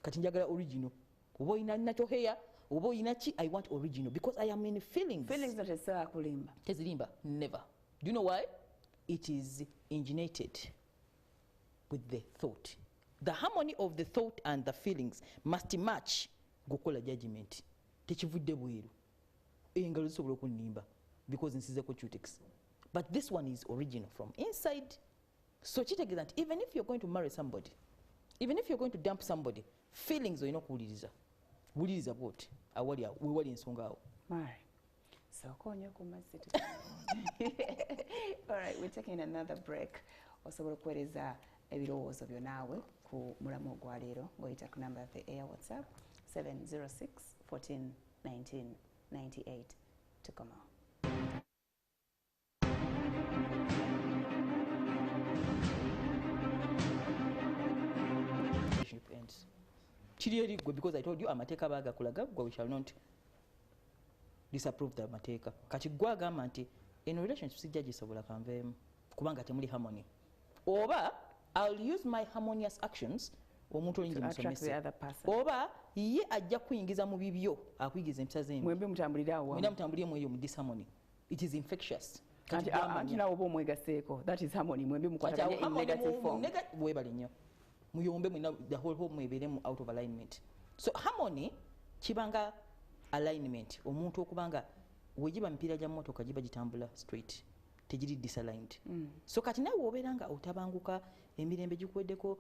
Kati njagala original. Oba olina nakyo hair, oba olina ki, I want original because I am in feelings. Feelings not esobola kulimba. Tezilimba, never. Do you know why? It is engineered with the thought. The harmony of the thought and the feelings must match gokola judgment. Tekivudde bweru. Engalo zisobola okunimba because nsizeko cutex. But this one is original from inside. So kitegeeza nti even if you're going to marry somebody, even if you're going to dump somebody, feelings olina okuwuliriza. Wuliriza bw'oti awali awo wewali ensonga awo. Mari. So konyo kumazzi. All right, we're taking another break. Osobola okuweereza ebirowoozo byo naawe ku mulamu ogwa leero ng'oyita ku number of the air WhatsApp 706 14 19 98 to come on. Ends. Kiri eri gwe because I told you amateeka baagakulaga gwe we shall not disapprove the amateeka. Kati gwe agamba nti in relationship sijja gisobola kanveemu kubanga temuli harmony. Oba I'll use my harmonious actions omuntu oyinza musomese. Oba ye ajja kuyingiza mu bibyo akuyigiza empisa z'embi. Mwembi mutambulira awo. Mwenda mutambulire mu eyo mu disharmony. It is infectious. Kati nawo oba omwegaseeko. That is harmony. Mwembi mukwataganye in negative form. Webale nnyo. Muyombe mwina the whole home mwebere out of alignment. So harmony kibanga alignment. Omuntu okubanga wejiba mpira gya motoka giba gitambula straight. Tejiri disaligned. So kati nawe oberanga otabanguka emirembe gikuweddeko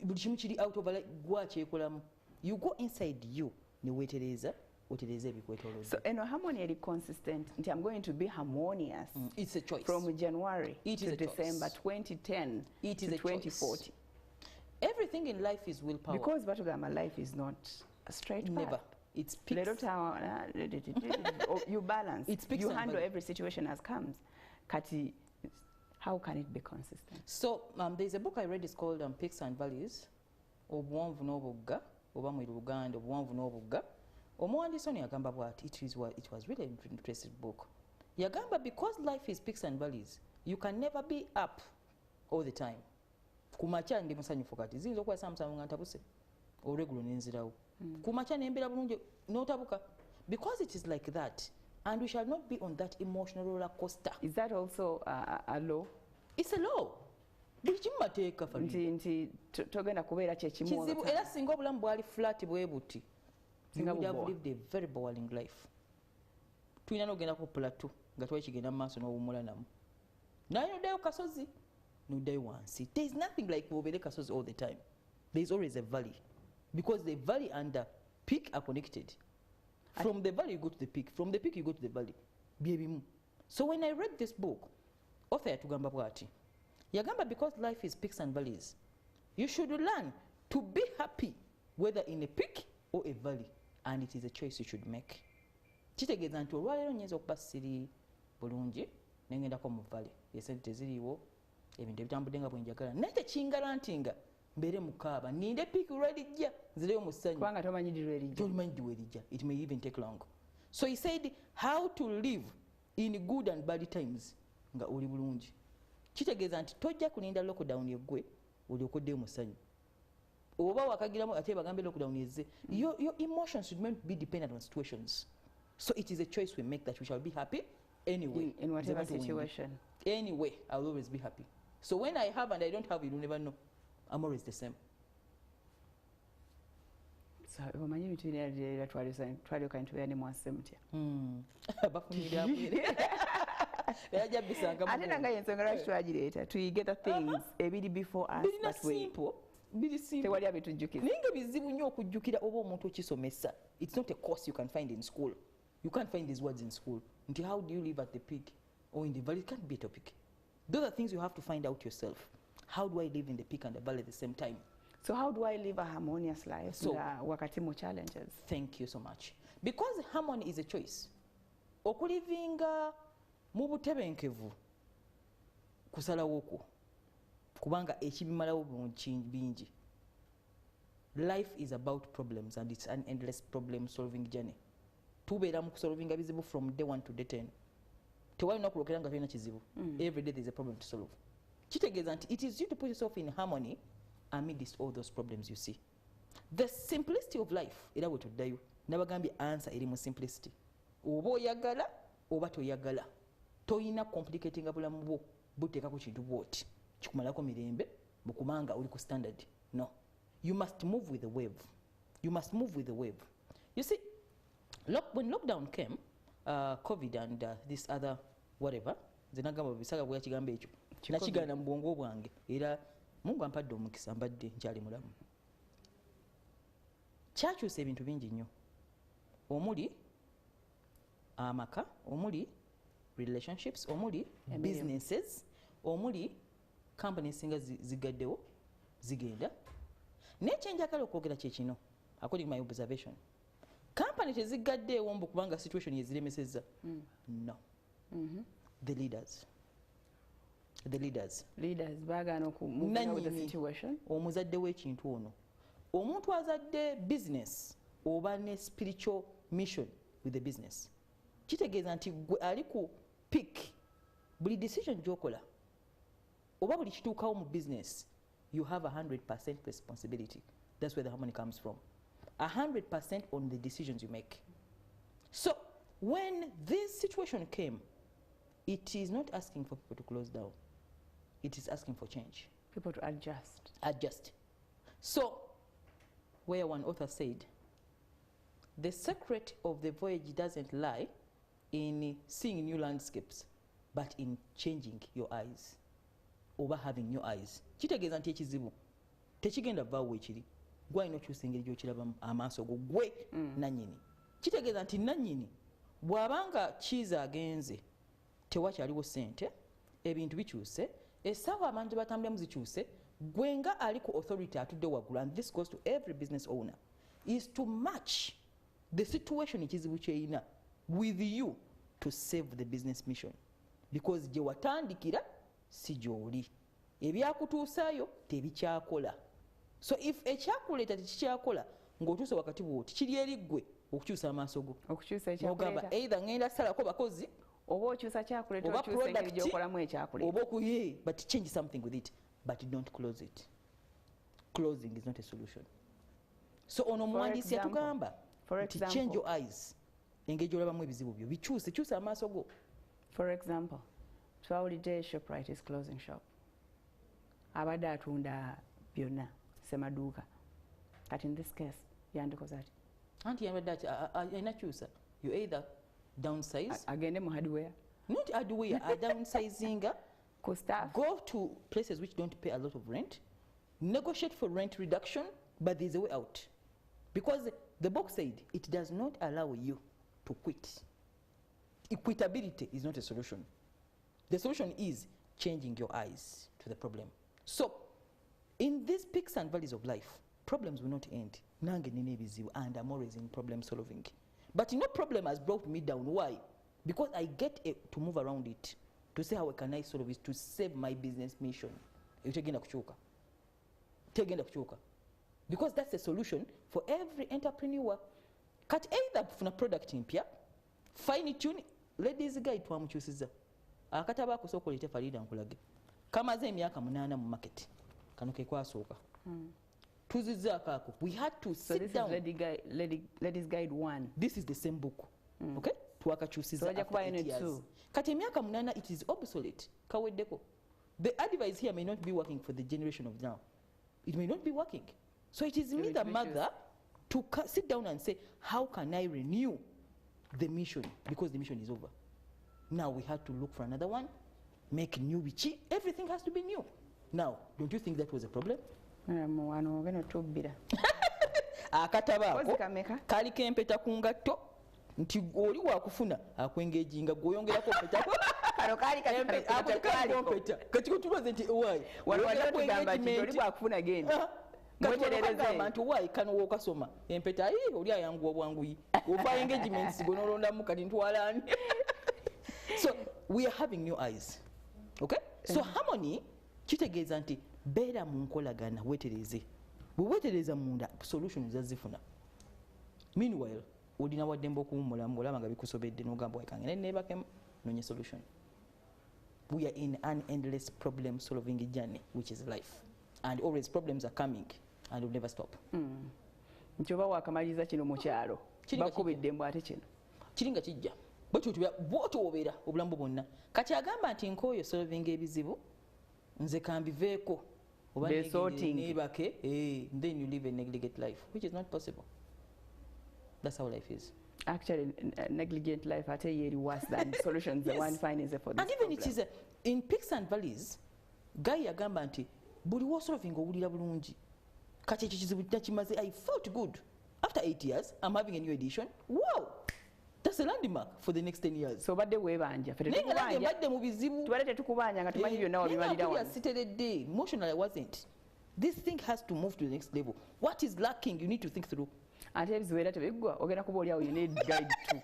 buli kimu kiri out of gwakyeekolamu. You go inside you ne weetereza otereza ebikwetolodde. So eno harmony eri consistent nti I'm going to be harmonious. It's a choice. From January to December 2010 it is to a 2040. Choice. Everything in life is willpower. Because batugamba life is not a straight path. Never. It's peaks. You balance. It's peaks you and handle valleys. every situation as comes. Kati, how can it be consistent? So there's a book I read. It's called Peaks and Valleys. Obuwanvu n'obugga oba mu Luganda obuwanvu n'obugga. Omuwandiisi ono yagamba bw'ati it was really an interesting book. Yagamba because life is peaks and valleys, you can never be up all the time. Kumakya ndi musanyufu kati ziyinza okuba samusanvu nga ntabuse olweggulo n'enzirawo. Kumakya n'embeera bulungi n'otabuka. Because it is like that, and we shall not be on that emotional roller coaster. Is that also a law? It's a law. Buli kimu mateeka nti togenda kubeera kyekimu kizibu era singa obulamu bwali flat bwe buti you would have lived a very boring life. Tulina n'ogenda ku plateau nga twali kigenda mu maaso n'owummula namu naye noddayo kasozi noddayo wansi. There is nothing like obeere kasozi all the time. there's always a valley, because the valley and the peak are connected. From the valley you go to the peak, from the peak you go to the valley. So when I read this book, author yatugamba bwati yagamba, because life is peaks and valleys, you should learn to be happy whether in a peak or a valley, and it is a choice you should make. Kitegeeza nti olwaleero nnyinza okuba siri bulungi nengendako mu valley, esente teziriiwo, ebintu ebitambudde nga bwe njagala, naye tekingarantinga mbeere mukaaba ninde peak lwelijja nzireyo mu ssanyu kubanga tomanyi ddi lwelijja. It may even take long. So he said how to live in good and bad times nga oli bulungi. Kitegeeza nti tojja kulinda lockdown yeggwe olyoka oddeyo mu ssanyu, oba wakagiramu ate bagambe lockdown ezze. Your emotions should not be dependent on situations. So it is a choice we make that we shall be happy anyway. In whatever situation. Anyway, I'll always be happy. So when I have and I don't have, you will never know. I'm always the same. So omanyi ebintu birala twalyoka nitubeera ne MWASUZE mutya. Bafunira ate nanga yensonga lwaki twagireeta tuyige the things ebiri before us that way. Tewali abitujjukiza. Naye nga bizibu nnyo okujjukira oba omuntu okisomesa. It's not a course you can find in school. You can't find these words in school. Nti how do you live at the peak or in the valley? It can't be a topic. Those are things you have to find out yourself. How do I live in the peak and the valley at the same time? So how do I live a harmonious life? So wakati mu challenges. Thank you so much. Because harmony is a choice. Okulivinga mu butebenkevu kusalawo okwo kubanga ekibimalawo bingi. Life is about problems and it's an endless problem solving journey. Tubeera mu kusolvinga bizibu from day 1 to day 10. Tewali nokulokera nga tolina kizibu. Every day there's a problem to solve. Kitegeeza nti it is you to put yourself in harmony amidst all those problems you see. The simplicity of life era bwe tuddayo nabagambye answer eri mu simplicity. Oba oyagala oba toyagala toyina complicatinga bulamu bwo buteeka ku kintu bwoti kikumalako mirembe bukumanga uli ku standard. No, you must move with the wave. You must move with the wave. You see, when lockdown came, COVID and this other whatever, zenagamba bisaga bwa kigambo ekyo nakigana mu bwongo bwange era Mungu ampadde omukisa mbadde nkyali mulamu. Kyakyusa ebintu bingi nnyo omuli amaka, omuli relationships, omuli businesses, omuli companies singa zigaddewo zigenda. Nekyenjagala okwogera kye kino according to my observation, company tezigaddeewo mbu kubanga situation yeziremesezza. No. The leaders baagana okumuvira with the situation. Omuzadde w'ekintu ono, omuntu azadde business oba ne spiritual mission with the business, kitegeeza nti gwe ali ku peak. Buli decision gy'okola oba buli kituukawo mu business, you have 100% responsibility. That's where the harmony comes from. 100% on the decisions you make. So when this situation came, it is not asking for people to close down. It is asking for change. People to adjust. Adjust. So, where one author said, the secret of the voyage doesn't lie in seeing new landscapes, but in changing your eyes. Oba having new eyes. Kitegeeza nti ekizibu tekigenda vaawo ekiri. Gwe alina okyusa engeri gy'okirabamu amaaso go gwe nannyini. Kitegeeza nti nannyini bw'abanga kiiza agenze tewakyaliwo ssente, ebintu bikyuse, essaawa abantu batambulamu zikyuse, gwe nga ali ku authority atudde waggulu, and this goes to every business owner, is to match the situation ekizibu kyeyina with you to save the business mission. Because gye watandikira si gy'oli, ebyakutuusaayo tebikyakola. So if ekyakuleeta tekikyakola ng'otuuse wakati bw'oti, kiri eri ggwe okukyusa amaaso go. Okukyusa ekyakuleeta. Ogamba either ngenda salako bakozi oba okyusa kyakuleeta okyusa engeri gy'okolamu ekyakuleeta. Oba okuye, but change something with it, but don't close it. Closing is not a solution. So ono omuwandiisi yatugamba nti change your eyes, engeri gy'olabamu ebizibu byo bikyuse, kyusa amaaso go. For example, twawulidde Shoprite is closing shop. Abadde atunda byonna semaduuka. Kati in this case yandikoze ati anti yabadde ati ayina kyusa, you either downsize, agende mu hardware, not hardware, downsizing, ku staff, go to places which don't pay a lot of rent, negotiate for rent reduction, but there's a way out. Because the book said it does not allow you to quit. Equitability is not a solution. The solution is changing your eyes to the problem. So, in these peaks and valleys of life, problems will not end. And I'm always in problem solving. But no problem has brought me down. Why? Because I get to move around it, to say how can I solve it, to save my business mission. Because that's a solution for every entrepreneur. Cut either from a product in Pia, fine tune, ladies guide to Amuchusiza. Akataba kusoko lite Farida Nkulage. Kama ze miaka munana mu market. Kanuke kwa soka. Tuziza kako. We had to sit down. So this is Ladies Guide 1. This is the same book. Okay? Tuwakachusiza so after 8 years. Kati miaka munana, it is obsolete. Kawedeko. The advice here may not be working for the generation of now. It may not be working. So it is me, the mother, to sit down and say, how can I renew the mission? Because the mission is over. Now we have to look for another one, make new bichi. Everything has to be new. Now, don't you think that was a problem? Akatabako kali kempeta kungatto nti oli wakufuna akwengeejinga goyongerako peta kano kali kompeta kati kutuloze nti why waliwo tugamba nti oli wakufuna genda mweterereze abantu why kano wokasoma empeta ayi oli ayanguwa bwanguyi ofa engagements gonolondamu kati ntwalani. So we are having new eyes. Okay? So harmony kitegeeza nti beera mu nkolagana wetereze. Bwe wetereza munda solution zazifuna. Meanwhile olina waddembe okuwummulamu olaba nga bikusobedde n'ogamba waikangene neebakemu nonye solution. We are in an endless problem solving journey, which is life. And always problems are coming and will never stop. Nti oba wakamaliza kino mu kyalo bakubidde mbw ate kino kiringa kijja bw'otwobeera obulamu bwonna kati agamba nti nkooyo solving ebizibu nze kambiveeko oba neebake then you live a negligent life, which is not possible. That's how life is. Actually, negligent life, I tell you, is worse than solutions the one finds for this. And even problem. It is in peaks and valleys, Guy agamba nti buli wosolving owulira bulungi. Kati ekyo kizibu takimaze, I felt good. After 8 years, I'm having a new edition. Wow! That's a landmark for the next 10 years. So badde webanja. Nenga badde mu bizibu. Tuwalete tukubanja nga tumanyi byonna wabimalira wano. Seated day, emotionally I wasn't. This thing has to move to the next level. What is lacking, you need to think through. Ate ebizibu era tebiggwa ogenda kuba oli awo you need guide to.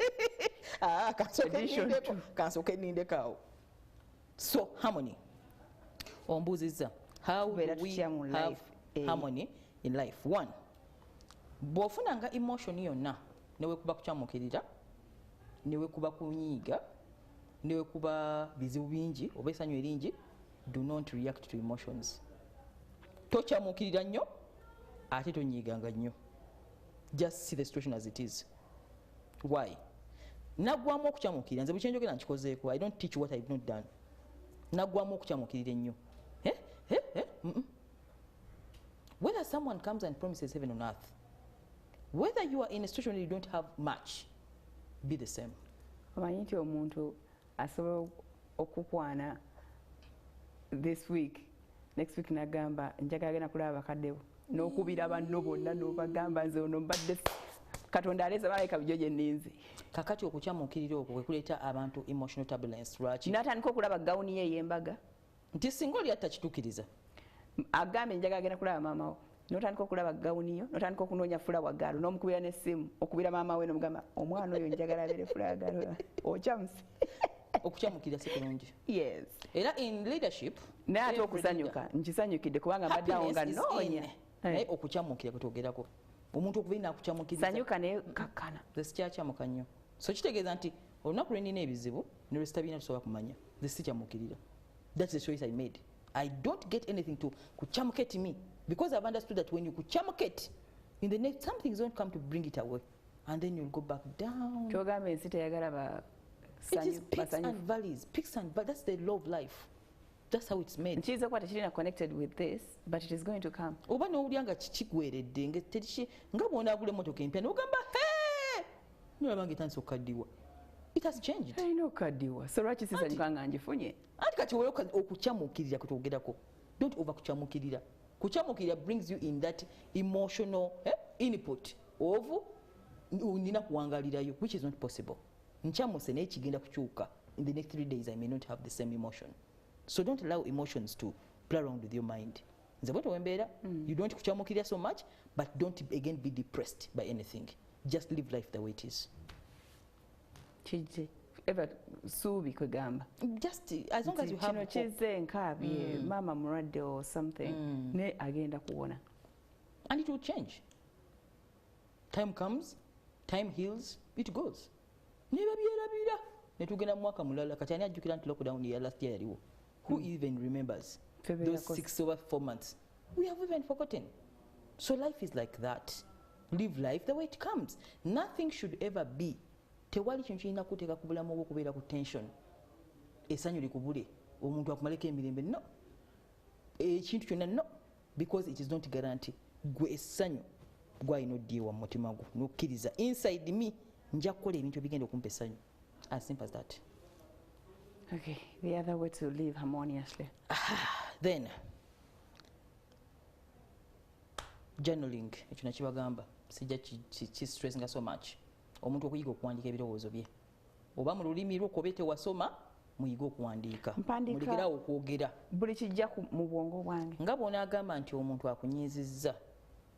Kansoke nindekaawo. So harmony. Ombuziza. How do we have harmony in life? One, bw'ofunanga emotion yonna newe kuba kukyamukirira, newe kuba kunyiiga, newe kuba bizibu bingi oba essanyu eringi, do not react to emotions. Tokyamukirira nnyo ate tonyiiganga nnyo. Just see the situation as it is. Why? Nagwamu okukyamukirira nze bukyenjogera nkikozeeko. I don't teach what I've not done. Nagwamu okukyamukirira ennyo. Whether someone comes and promises heaven on earth, whether you are in a situation where you don't have much, be the same. Omanyi nti omuntu asobola okukwana this week, next week nagamba njagala genda kulaba bakaddewo n'okubira banno bonna n'obagamba nze ono mbadde Katonda aleza malayika bijo gye nninze. Kakati okukyamukirira okwo kwe kuleeta abantu emotional turbulence. Lwaki? N'atandika okulaba gawuni ye ey'embaga. Nti singa oli atakituukiriza. Agambe njagala genda kulaba maama wo. N'otandika okulaba gawuni yo, n'otandika okunoonya fulawagaalo, n'omukubira n'essimu, okubira maama we n'omugamba omwana oyo njagala abeere fulawagaalo. Okyamusi. Okukyamukirira si kulungi. Yes. Era in leadership, naye ate okusanyuka, nkisanyukidde kubanga mbadde awo nga noonya. Naye okukyamukira kwe twogerako. Omuntu okuba nakukyamukiriza. Sanyuka naye kakkana. Nze sikyakyamuka nnyo. So kitegeeza nti olunaku lwe nina ebizibu ne lwe sitabiina tusobola kumanya. Nze sikyamukirira. That's the choice I made. I don't get anything to kuchamukate me because I've understood that when you kuchamukate, in the next something's going to come to bring it away, and then you'll go back down. It is peaks and valleys. Peaks and valleys. That's the law of life. That's how it's made. She's what she's not connected with this, but it is going to come. Oba no ulyanga chichigweredde ngetetishi nga bona agule motoka empya n'ogamba hey nolaba ngetanso kaddiwa. It has changed. I know kaddiwa. So lwaki sisanyuka nga ngifunye. Anti kati wewe okukyamukirira kutwogerako. Don't over kukyamukirira. kukyamukirira brings you in that emotional input of nina kuwangalirayo, which is not possible. Nkyamuse naye kigenda kukyuka. In the next 3 days I may not have the same emotion. So don't allow emotions to play around with your mind. Nze bwetyo wembeera, you don't kukyamukirira so much, but don't again be depressed by anything. Just live life the way it is. Kijje eva suubi kwegamba. Just as long as you have hope. Kizze nkaabi mama mulwadde or something ne agenda kuwona. And it will change. Time comes, time heals, it goes. Neba byerabira ne tugenda mu mwaka mulala kati ani ajjukira nti lockdown ya last year yaliwo. Who even remembers those 6 over 4 months? We have even forgotten. So life is like that. Live life the way it comes. Nothing should ever be. Tewali kintu kirina kuteeka ku bulamu bwo kubeera ku tension. Essanyu likubule. Omuntu akumaleko emirembe. No. Ekintu kyonna no. Because it is not guarantee. Gwe essanyu gwalina oddiwa mu mutima gwo n'okkiriza. Inside me nja kukola ebintu ebigenda okumpa essanyu. As simple as that. Okay, the other way to live harmoniously. Then journaling, ekyo nakibagamba sijja stressinga so much. Omuntu okuyiga okuwandiika ebirowoozo bye. Oba mu lulimi lwo kobe tewasoma, muyiga okuwandiika. Muligerawo okwogera. Buli kijja mu bwongo bwange. Nga bw'onaagamba nti omuntu akunyiizizza,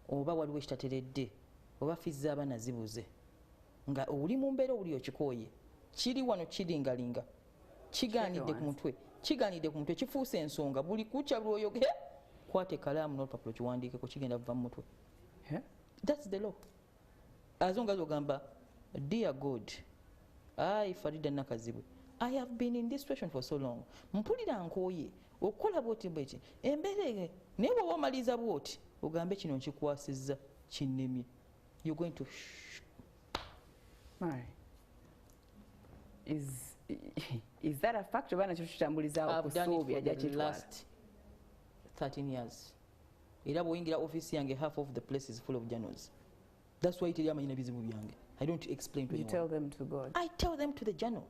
oba waliwo ekitateredde, oba fizza abaana zibuze, nga oli mu mbeera oli okikooye, kiri wano kiringalinga, kigaanidde ku mutwe, kifuuse ensonga, buli kukya lw'oyogera, kwata ekalaamu n'olupapula kiwandiikeko, kigenda kuva mu mutwe. That's the law. As long as ogamba, dear God, I Farida Nakazibwe, I have been in this situation for so long. Mpulira nkooye, okukola bwoti bweki, embeera naye bw'oba omaliza bwoti, ogambe kino nkikwasizza, kinnemye. You're going to Right. Is that a fact? I've done it for the last 13 years. Era bw'oyingira office yange, half of the place is full of journals. That's why teri amanyina bizibu byange. I don't explain to anyone. You tell them to God. I tell them to the journal.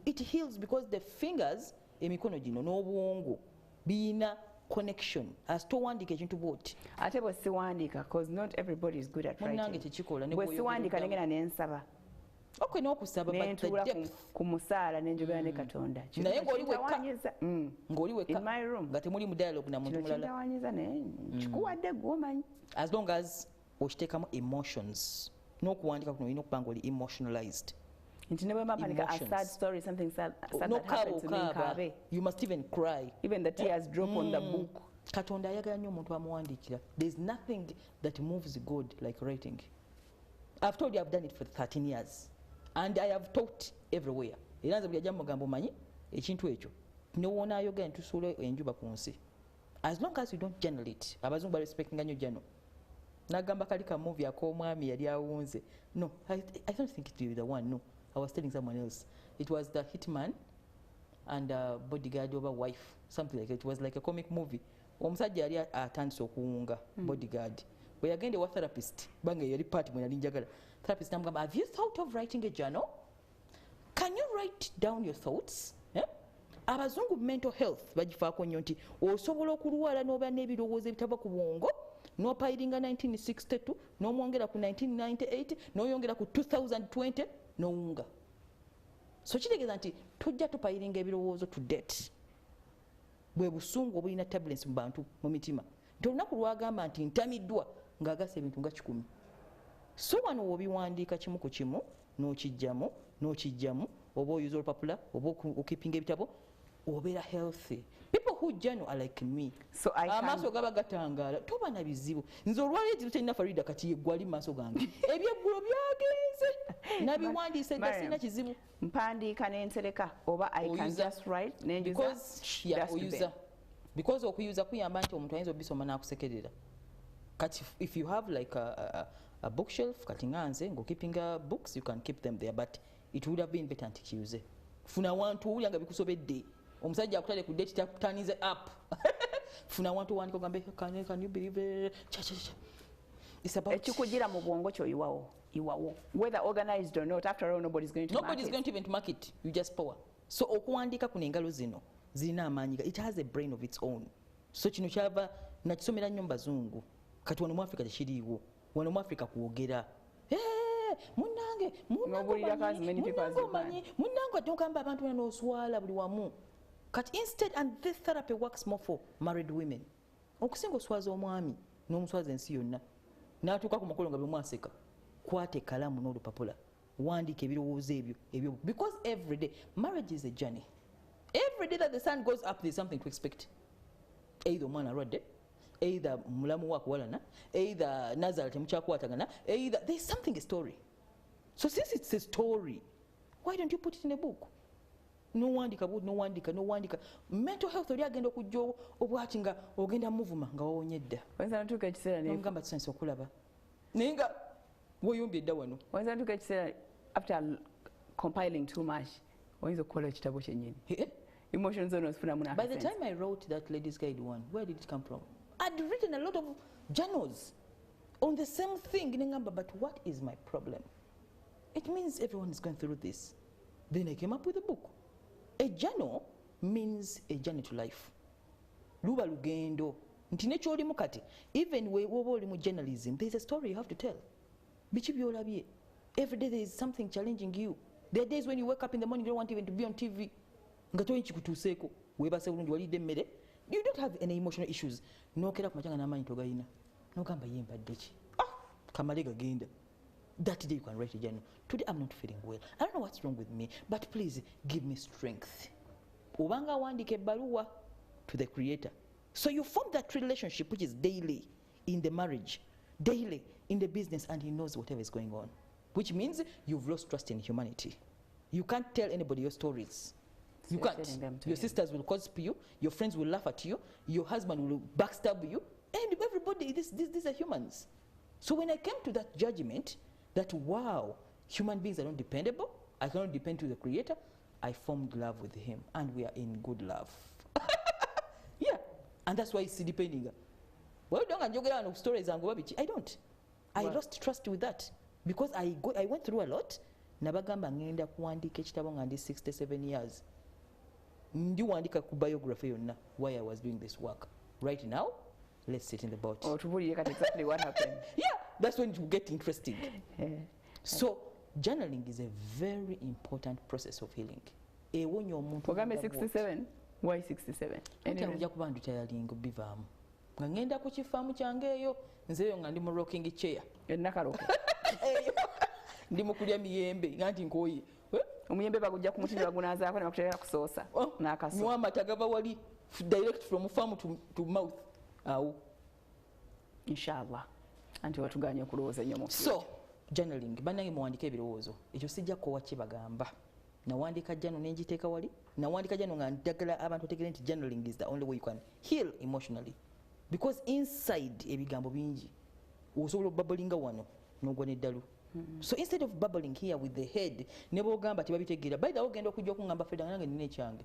It heals because the fingers, emikono gino n'obwongo biina connection. As to wandika ekintu bwoti. Ate bwe siwandiika, because not everybody is good at writing. Munnange tekikola. Bwe siwandiika nengenda nensaba. Okay, n'okusaba, but the depth. Ku musaala nenjogera ne Katonda. Naye ng'oli wekka. Ng'oli wekka. In my room. Nga temuli mu dialogue na muntu mulala. Kintawanyiza naye kikuwadde gw'omanyi. As long as okiteekamu emotions. N'okuwandika kuno olina okuba ng'oli emotionalized. Nti ne bwe mpanika a sad story, something sad that happened to me nkabe. You must even cry. Even the tears drop on the book. Katonda ayagala nnyo omuntu amuwandiikira. There's nothing that moves God like writing. I've told you I've done it for 13 years. And I have taught everywhere. Era nze buli ajja mugamba omanyi ekintu ekyo newonaayoga ntusuula enjuba ku nsi. As long as you don't journal it, abazungu ba respectinga nnyo journal. Nagamba kali ka movie ak'omwami yali awunze. No, I don't think it was the one, no. I was telling someone else. It was the hitman and bodyguard of a wife, something like that. It was like a comic movie. Omusajja yali atandise okuwunga bodyguard. Bwe yagenda ewa therapist, banga yali party mwe yali njagala. Therapist namugamba, have you thought of writing a journal? Can you write down your thoughts? Abazungu mental health bagifaako nnyo nti osobola okulwala n'oba n'ebirowoozo ebitava ku bwongo n'opayiringa 1962 n'omwongera ku 1998 n'oyongera ku 2020 n'owunga. So kitegeeza nti tujja tupayiringa ebirowoozo to date. Bwe busungu obulina turbulence mu bantu mu mitima. Nti olunaku lwagamba nti ntamiddwa ng'agasa ebintu nga 10. So wano obiwandiika kimu ku kimu n'okijjamu oba oyuza olupapula oba okipinga ebitabo obeera healthy. People who journal are like me. So amaaso gaba gatangaala toba na bizibu. Nze olwaleero ekizibu kyalina Farida kati yeggwali mu maaso gange. Ebyeggulo byagenze nabiwandiise dda sirina kizibu. Mpandiika n'entereka oba I can just write oyuza. Because okuyuza kuyamba nti omuntu ayinza obisoma n'akusekerera. Kati if you have like a bookshelf kati nganze ng'okipinga books you can keep them there, but it would have been better nti kiyuze. Funa wantu owulira nga bikusobedde. Omusajja akutale ku date takutanize up. Funa wantu wandika ogambe can you believe it? It's about ekikugira mu bwongo kyo iwawo. Whether organized or not, after all nobody's going to even mark it. You just power. So okuwandika kuno engalo zino zirina amaanyi. It has a brain of its own. So kino kyava nakisomera nnyo mbazungu kati wano mu Africa tekiriiwo wano mu Africa kwogera munnange atokamba abantu n'oswala buli wamu kati instead and this therapy works more for married women okusinga oswaza omwami n'omuswaza ensi yonna n'atuuka ku makolo nga bemwaseka kwata ekalamu n'olupapula wandiika ebirowoozo ebyo because every day marriage is a journey. Every day that the sun goes up there's something to expect. Either omwana alwadde, either mulamu wakuwalana, either nazala temukyakwatagana, either there's something, a story. So since it's a story, why don't you put it in a book? No wandika. Mental health oli agenda okujja obwati nga ogenda muvuma nga wawonyedda. Wayinza natuuka ekiseera n'ogamba tusanisa okulaba. Naye nga woyombye edda wano. Wayinza natuuka ekiseera after compiling too much, wayinza okukola ekitabo kyennyini. Emotions on us. By the time I wrote that Ladies Guide one, where did it come from? I'd written a lot of journals on the same thing, but what is my problem? It means everyone is going through this. Then I came up with a book. A journal means a journey to life. Luba lugendo. Ntinecholi mukati. Even when journalism, there's a story you have to tell. Every day there is something challenging you. There are days when you wake up in the morning, you don't want even to be on TV. You don't have any emotional issues. No kera kumachanga na manyi togaina. No kamba yemba dechi. Kamalega genda. That day you can write a journal. Today I'm not feeling well. I don't know what's wrong with me, but please give me strength. Ubanga wandike baruwa to the Creator. So you form that relationship which is daily in the marriage, daily in the business, and he knows whatever is going on. Which means you've lost trust in humanity. You can't tell anybody your stories. You can't. Your sisters will gossip you, your friends will laugh at you, your husband will backstab you, and everybody, these are humans. So when I came to that judgment, that wow, human beings are not dependable, I cannot depend to the Creator, I formed love with him, and we are in good love. Yeah, and that's why it's depending. Well, don't stories and I don't. I lost trust with that because I went through a lot. Nabagamba ngenda kuandika ekitabo nga ndi 67 years. Ndi wandika ku biography yonna why I was doing this work. Right now, let's sit in the boat. Oh, to exactly what happened. Yeah, that's when it will get interesting. So, journaling is a very important process of healing. Ogambe 67? Why 67? Nja kuba nditayalingo bivaamu. Nga ngenda ku kifaamu kyange eyo, nzeeyo nga ndi mu rocking chair. Ennakaroke. Ndi mu kulya miyembe, nga nti nkooye. Omuyembe bagujja ku mutima bagunazaako ne bakuteera kusoosa n'akaso. Nywa amata gava wali direct from farm to mouth. Awo. Inshallah. Anti watuganya okulowooza nnyo mu. So, journaling, bannange muwandika ebirowoozo. Ekyo sijja kukowa kibagamba. Nawandika journal nenjiteeka wali. Nawandika journal nga njagala abantu bategere nti journaling is the only way you can heal emotionally. Because inside ebigambo bingi. Osobola okubabulinga wano n'ogwa n'eddalu. So instead of bubbling here with the head, nebo gamba tibabitegeera. By the way, ogenda okujja okungamba Freda nange nine kyange.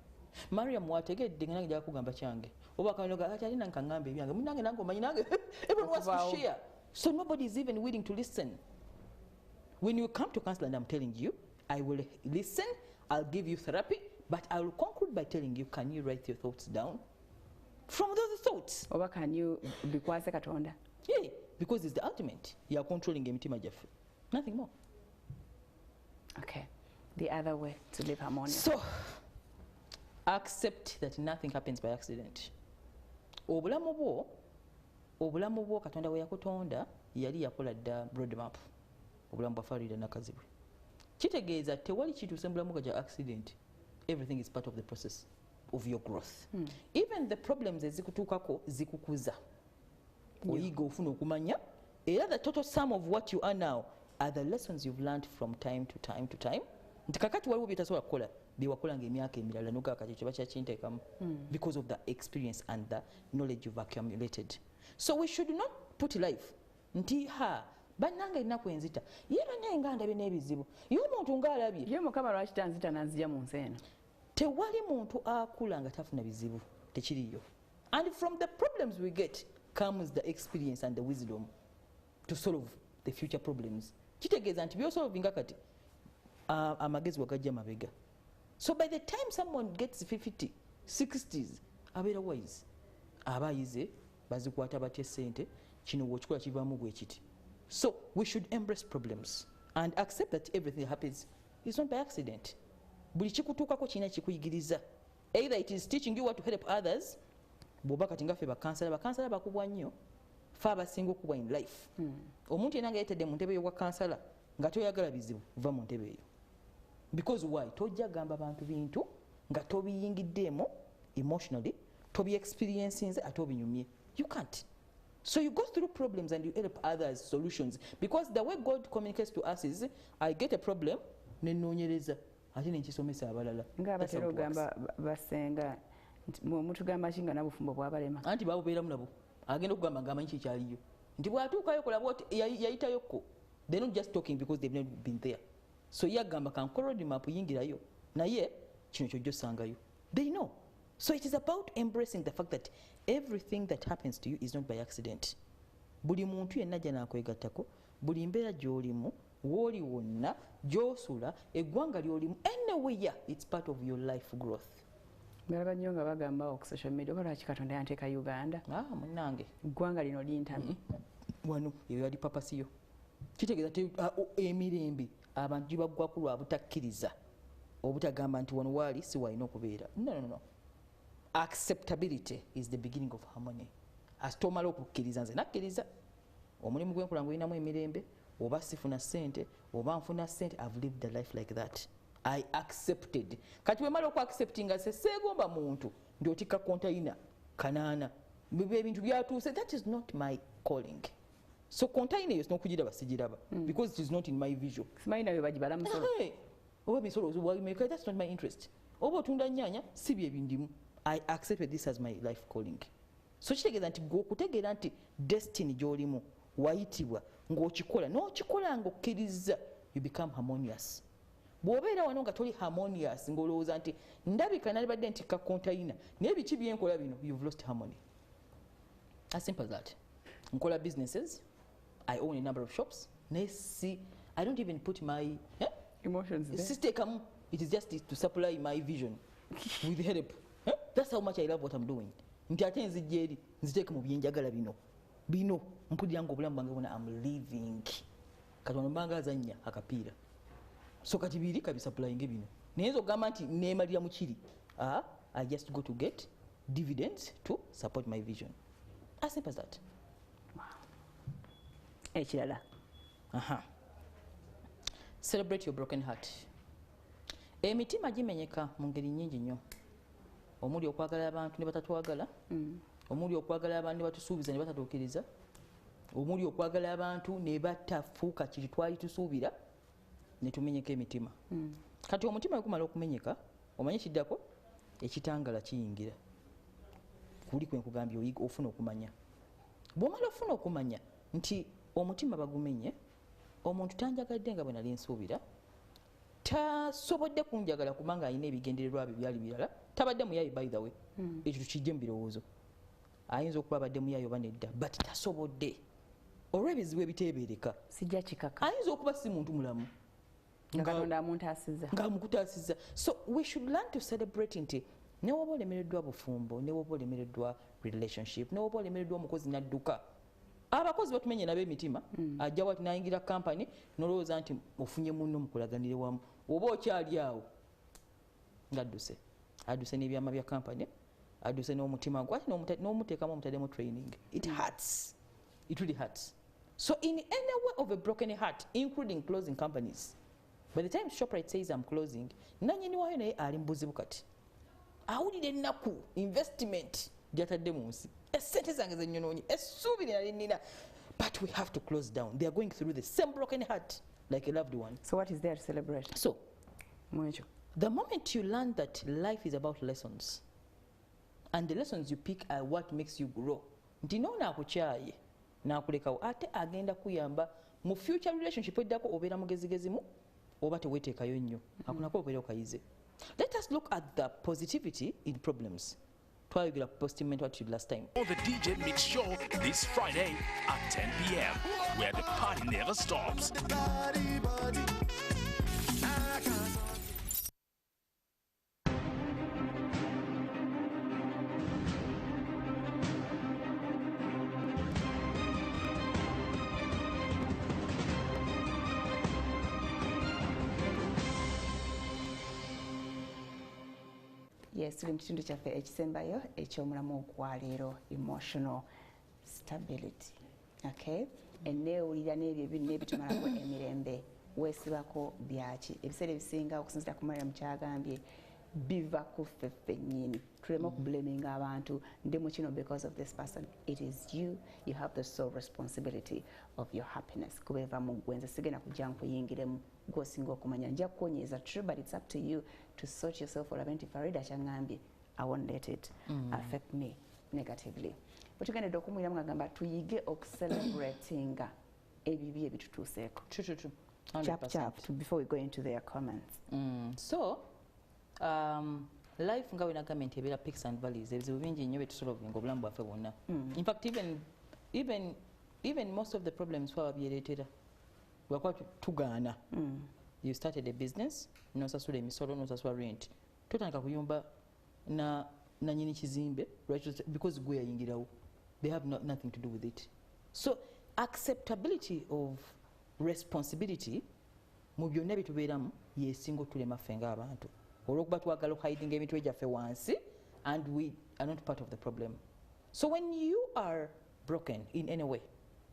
Mariam wategedde nange njagala kugamba kyange. Oba kanoga ati alina nkangambe ebyange. Munange nange omanyi nange. Everyone wants to share. So nobody is even willing to listen. When you come to counseling, I'm telling you, I will listen, I'll give you therapy, but I will conclude by telling you, can you write your thoughts down? From those thoughts. Oba can you bikwase Katonda? Yeah, because it's the ultimate. You are controlling emitima jaffe. Nothing more. Okay. The other way to live harmonious. So, accept that nothing happens by accident. Obulamu bwo Katonda we yakutonda yali yakola dda roadmap. Obulamu bwa Farida nakazibwe. Kitegeeza tewali kituuse mu bulamu kya accident. Everything is part of the process of your growth. Even the problems ezikutuukako zikukuza. Oyiga ofuna okumanya. Era the total sum of what you are now are the lessons you've learned from time to time to time. Nti kakati waliwo byetasobola kukola byewakolanga emyaka emirala nogakati kyo bakyakinteekamu because of the experience and the knowledge you've accumulated. So we should not put life nti bannange ennaku enzita ye bannaye nga ndabye n'ebizibu ye omuntu ng'alabye ye Mukama lwaki tanzita nanzija mu nsi eno. Tewali muntu akula nga tafuna bizibu tekiriyo. And from the problems we get comes the experience and the wisdom to solve the future problems. Kitegeeza nti byosolvinga kati amagezi wagajja mabega. So by the time someone gets 50, 60s, abeera wise, aba ayize, bazikwata batya sente kino bw'okikola kivaamu bwe kiti. So we should embrace problems and accept that everything that happens is not by accident. Buli kikutuukako kirina kikuyigiriza. Either it is teaching you what to help others. Bw'oba kati nga ffe bakansala bakubwa nnyo fe abasinga okubwa in life. Omuntu yenna nga yeetedde mu ntebe y'obwa kansala nga toyagala bizibu va mu ntebe eyo. Because why? Tojja gamba bantu bintu nga tobiyingiddeemu emotionally, tobi experiencing ate obinyumye. You can't. So you go through problems and you help others solutions, because the way God communicates to us is I get a problem nenoonyereza ate nenkisomesa abalala. Nga batera ogamba basenga mutugamba kinga nabufumbo bwabalema anti babubeeramu nabo agenda okugamba ngamanyi kikyaliyo nti bwatuukayo kolaba yayitayokko. They're not just talking because they've never been there. So yagamba kankorodi map yingirayo naye kino kyojja osangayo. They know. So it is about embracing the fact that everything that happens to you is not by accident. Buli muntu yenna janakwegattako, buli mbeera gy'olimu, w'oli wonna, gy'osula, eggwanga ly'olimu, anywhere it's part of your life growth. Ngalaba nnyo nga bagamba ku social media oba lwaki Katonda yanteeka Uganda. Munnange Eggwanga lino lintamye. Wano eyo yali papasiyo. Kitegeeza nti emirembe abantu gibaggwako lwa butakkiriza obutagamba nti wano waali si walina okubeera. No. Acceptability is the beginning of harmony. Asitomala okukkiriza nze nakkiriza omulimu gwenkola ngulinamu emirembe oba sifuna ssente oba nfuna ssente. I've lived a life like that. I accepted. Kati bwe mala okuacceptinga se seegomba muntu ndi otikka kontayina kanaana ebintu byatuuse. That is not my calling. So kontayina eyo sina okugiraba sigiraba because it is not in my vision. Simanyi nawe bagibala musolo. Oba emisolo ozibwagimeka, that's not my interest. Oba otunda nnyaanya si bye bindimu. I accepted this as my life calling. So kitegeeza nti gwe okutegeera nti destiny gy'olimu wayitibwa ng'okikola n'okikola ng'okkiriza, you become harmonious. Bw'obeera wano nga toli harmonious ng'olowooza nti ndabika nalibadde ntikka kontayina naye biki byenkola bino, you've lost harmony. As simple as that. Nkola businesses, I own a number of shops. I don't even put my Emotions there. System. It is just to supply my vision with help. That's how much I love what I'm doing. Nti ate nzijja eri nziteeke mu byenjagala bino mpulira nga obulamu bwange bwona I'm living. Katonda mbanga azannya akapiira. So kati biri kabisupplyinge bino. Naye nzo ogamba nti neemalira mu kiri. I just go to get dividends to support my vision. As simple as that. Ekirala. Celebrate your broken heart. Emitima gimenyeka mu ngeri nnyingi nnyo. Omuli okwagala abantu ne batatwagala. Omuli okwagala abantu ne batusuubiza ne batatuukiriza. Omuli okwagala abantu ne batafuuka kiri twali tusuubira ne tumenyeka emitima. Kati omutima gumala okumenyeka, omanye kiddako ekitangala kiyingira. Kuli kwe nkugambye oyiga ofuna okumanya. Bw'omala ofuna okumanya nti omutima bagumenye, omuntu tanjagadde nga bwe nali nsuubira, tasobodde kunjagala kubanga alina ebigendererwa bye byali birala, tabadde muyayi by the way. Ekyo tukijje mu birowoozo. Ayinza okuba abadde muyayi oba nedda, but tasobodde. Olw'ebizibu ebiteebereka. Sijja kikaka. Ayinza okuba si muntu mulamu. Katonda amuntaasizza. Nga mukutaasizza. So we should learn to celebrate nti ne woba olemereddwa bufumbo, ne woba olemereddwa relationship, ne woba olemereddwa omukozi n'adduka. Abakozi batumenye nabo emitima. Ajja wati nayingira kampani nolowooza nti ofunye munno mukulaganire wamu. Oba okyali awo ngadduse. Adduse n'ebyama bya kampani, adduse n'omutima gwe, n'omuteekamu omutaddemu training. It hurts. It really hurts. So in any way of a broken heart, including closing companies, by the time Shoprite says I'm closing, nannyini waayo naye ali mu buzibu kati. Awulira ennaku investment gyatadde mu nsi. Essente zange ze nyonoonye, essuubi nali nnina. But we have to close down. They are going through the same broken heart like a loved one. So what is there to celebrate? So, Mwecho. the moment you learn that life is about lessons, and the lessons you pick are what makes you grow, nti noonakukyaye n'akulekawo ate agenda kuyamba mu future relationship eddako obeera mugezigezimu oba teweeteekayo nnyo akunako obeera okayize. Let us look at the positivity in problems. Twayogera ku positive mental attitude last time. On the DJ Mix Show this Friday at 10 p.m. where the party never stops. yes tuli mu kitundu kyaffe ekisembayo eky'omulamu ogwaleero emotional stability. Okay, enneewulira n'ebyo n'ebitumalako emirembe weesibako byaki ebiseera ebisinga okusinzira ku Mariam kyagambye biva ku ffe ffennyini tuleme okublaminga abantu ndi mu kino because of this person. It is you have the sole responsibility of your happiness. Kuba eva mu ggwe nze sigenda kujja nkuyingiremu gw'osinga okumanya nja kukonyeeza true, but it's up to you to sort yourself olaba nti Farida kyangambye I won't let it affect me negatively. Bwe tugendedde okumwiramu ngagamba tuyige okucelebratinga ebibi ebitutuuseeko. True. Chap before we go into their comments. So life nga wenagambye nti ebeera peaks and valleys, ebizibu bingi nnyo betusolovinga obulamu bwaffe bwonna. In fact even most of the problems twaba byereetera lwakuba tugaana. You started a business, nosasula emisolo, nosasula rent, totandika kuyumba na nyini kizimbe because gwe yayingirawo. They have nothing to do with it. So acceptability of responsibility mu byonna bitubeeramu yesinga otulema ffe ng'abantu olw'okuba twagala okuhidinga emitwe gyaffe wansi and we are not part of the problem. So when you are broken in any way,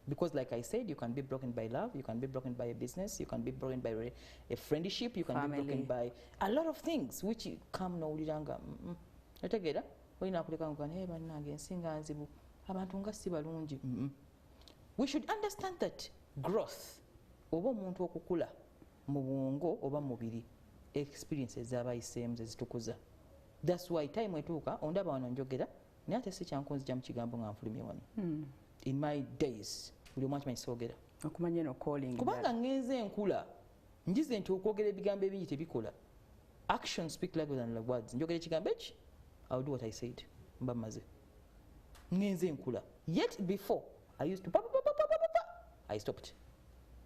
because like I said, you can be broken by love, you can be broken by a business, you can be broken by a friendship, you can be broken by a lot of things which come n'owuliranga otegeera olina akuleka nga naye bannange ensinga nzibu abantu nga si balungi. We should understand that growth oba omuntu okukula mu bwongo oba mubiri experiences z'abayiseemu zezitukuza. That's why time etuuka ondaba wano njogera naye ate si kyankunzija mu kigambo nga nfulumye wano. In my days buli omu akimanyi soogera okumanya eno calling kubanga ngenze enkula njize nti okwogera ebigambo ebingi tebikola. Action speak louder than the words. Njogera ekigambo eki I'll do what I said. Mba maze ngenze enkula. Yet before I used to I stopped.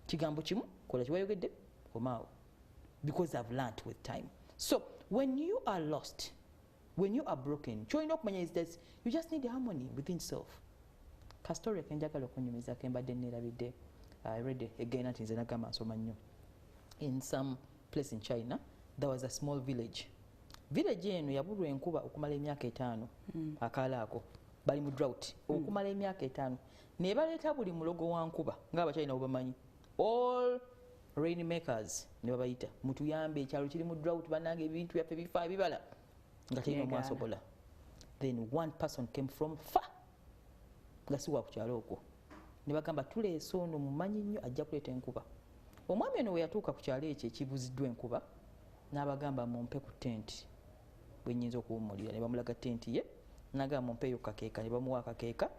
Kigambo kimu kola kiwayogedde komaawo because I've learnt with time. So when you are lost, when you are broken, kyolina okumanya is that you just need harmony within self. Kastori kenjagala okunyumiza kembadde neerabidde I read again ati nze nagamba nsoma nnyo. In some place in China there was a small village. Village eno yabulwa enkuba okumala emyaka 5 akaala ako bali mu drought okumala emyaka 5 ne baleeta buli mulogo wa nkuba ng'Abachina obamanyi all rain makers ne babayita mutuyambe ekyalo kiri mu drought bannange ebintu byaffe bifa ebibala nga terina omwasobola. Then one person came from far nga si wa ku kyalo okwo ne bagamba tuleese ono mumanyi nnyo ajja kuleeta enkuba. Omwami ono we yatuuka ku kyalo ekyo ekibuziddwa enkuba n'abagamba mumpe ku tenti bwe nnyinza okuwummulira. Ne bamulaga tenti ye n'agamba mumpeeyo kakeeka ne bamuwa akakeeka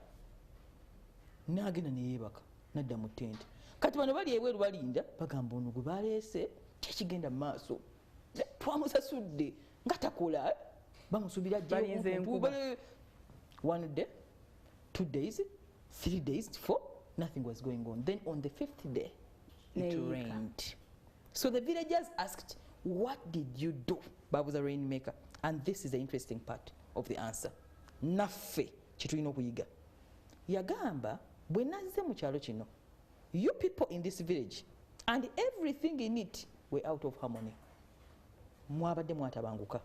n'agenda ne yeebaka n'adda mu tenti. Kati bano bali ebweru balinda bagamba ono gwe baleese kyekigenda mu maaso twamusasudde nga takola bamusuubira ajja. One day, 2 days, 3 days, 4, nothing was going on. Then on the 5th day, it rained. So the villagers asked, what did you do? Babu was a rainmaker. And this is the interesting part of the answer. Naffe kitulina okuyiga. Yagamba bwe nazze mu kyalo kino, you people in this village and everything in it were out of harmony. Mwabadde mwatabanguka.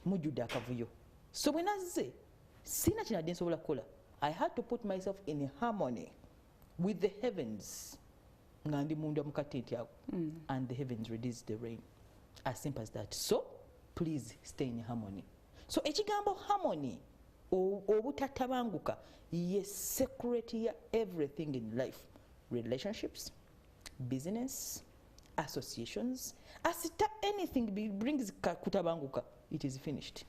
Mujjudde akavuyo. So bwe nazze sina kinadde nsobola kukola. I had to put myself in harmony with the heavens. Nga ndi munda mu katenti ako. And the heavens released the rain. As simple as that. So please stay in harmony. So ekigambo harmony obutatabanguka ye secret ya everything in life. Relationships, business, associations, asita anything brings kutabanguka, it is finished.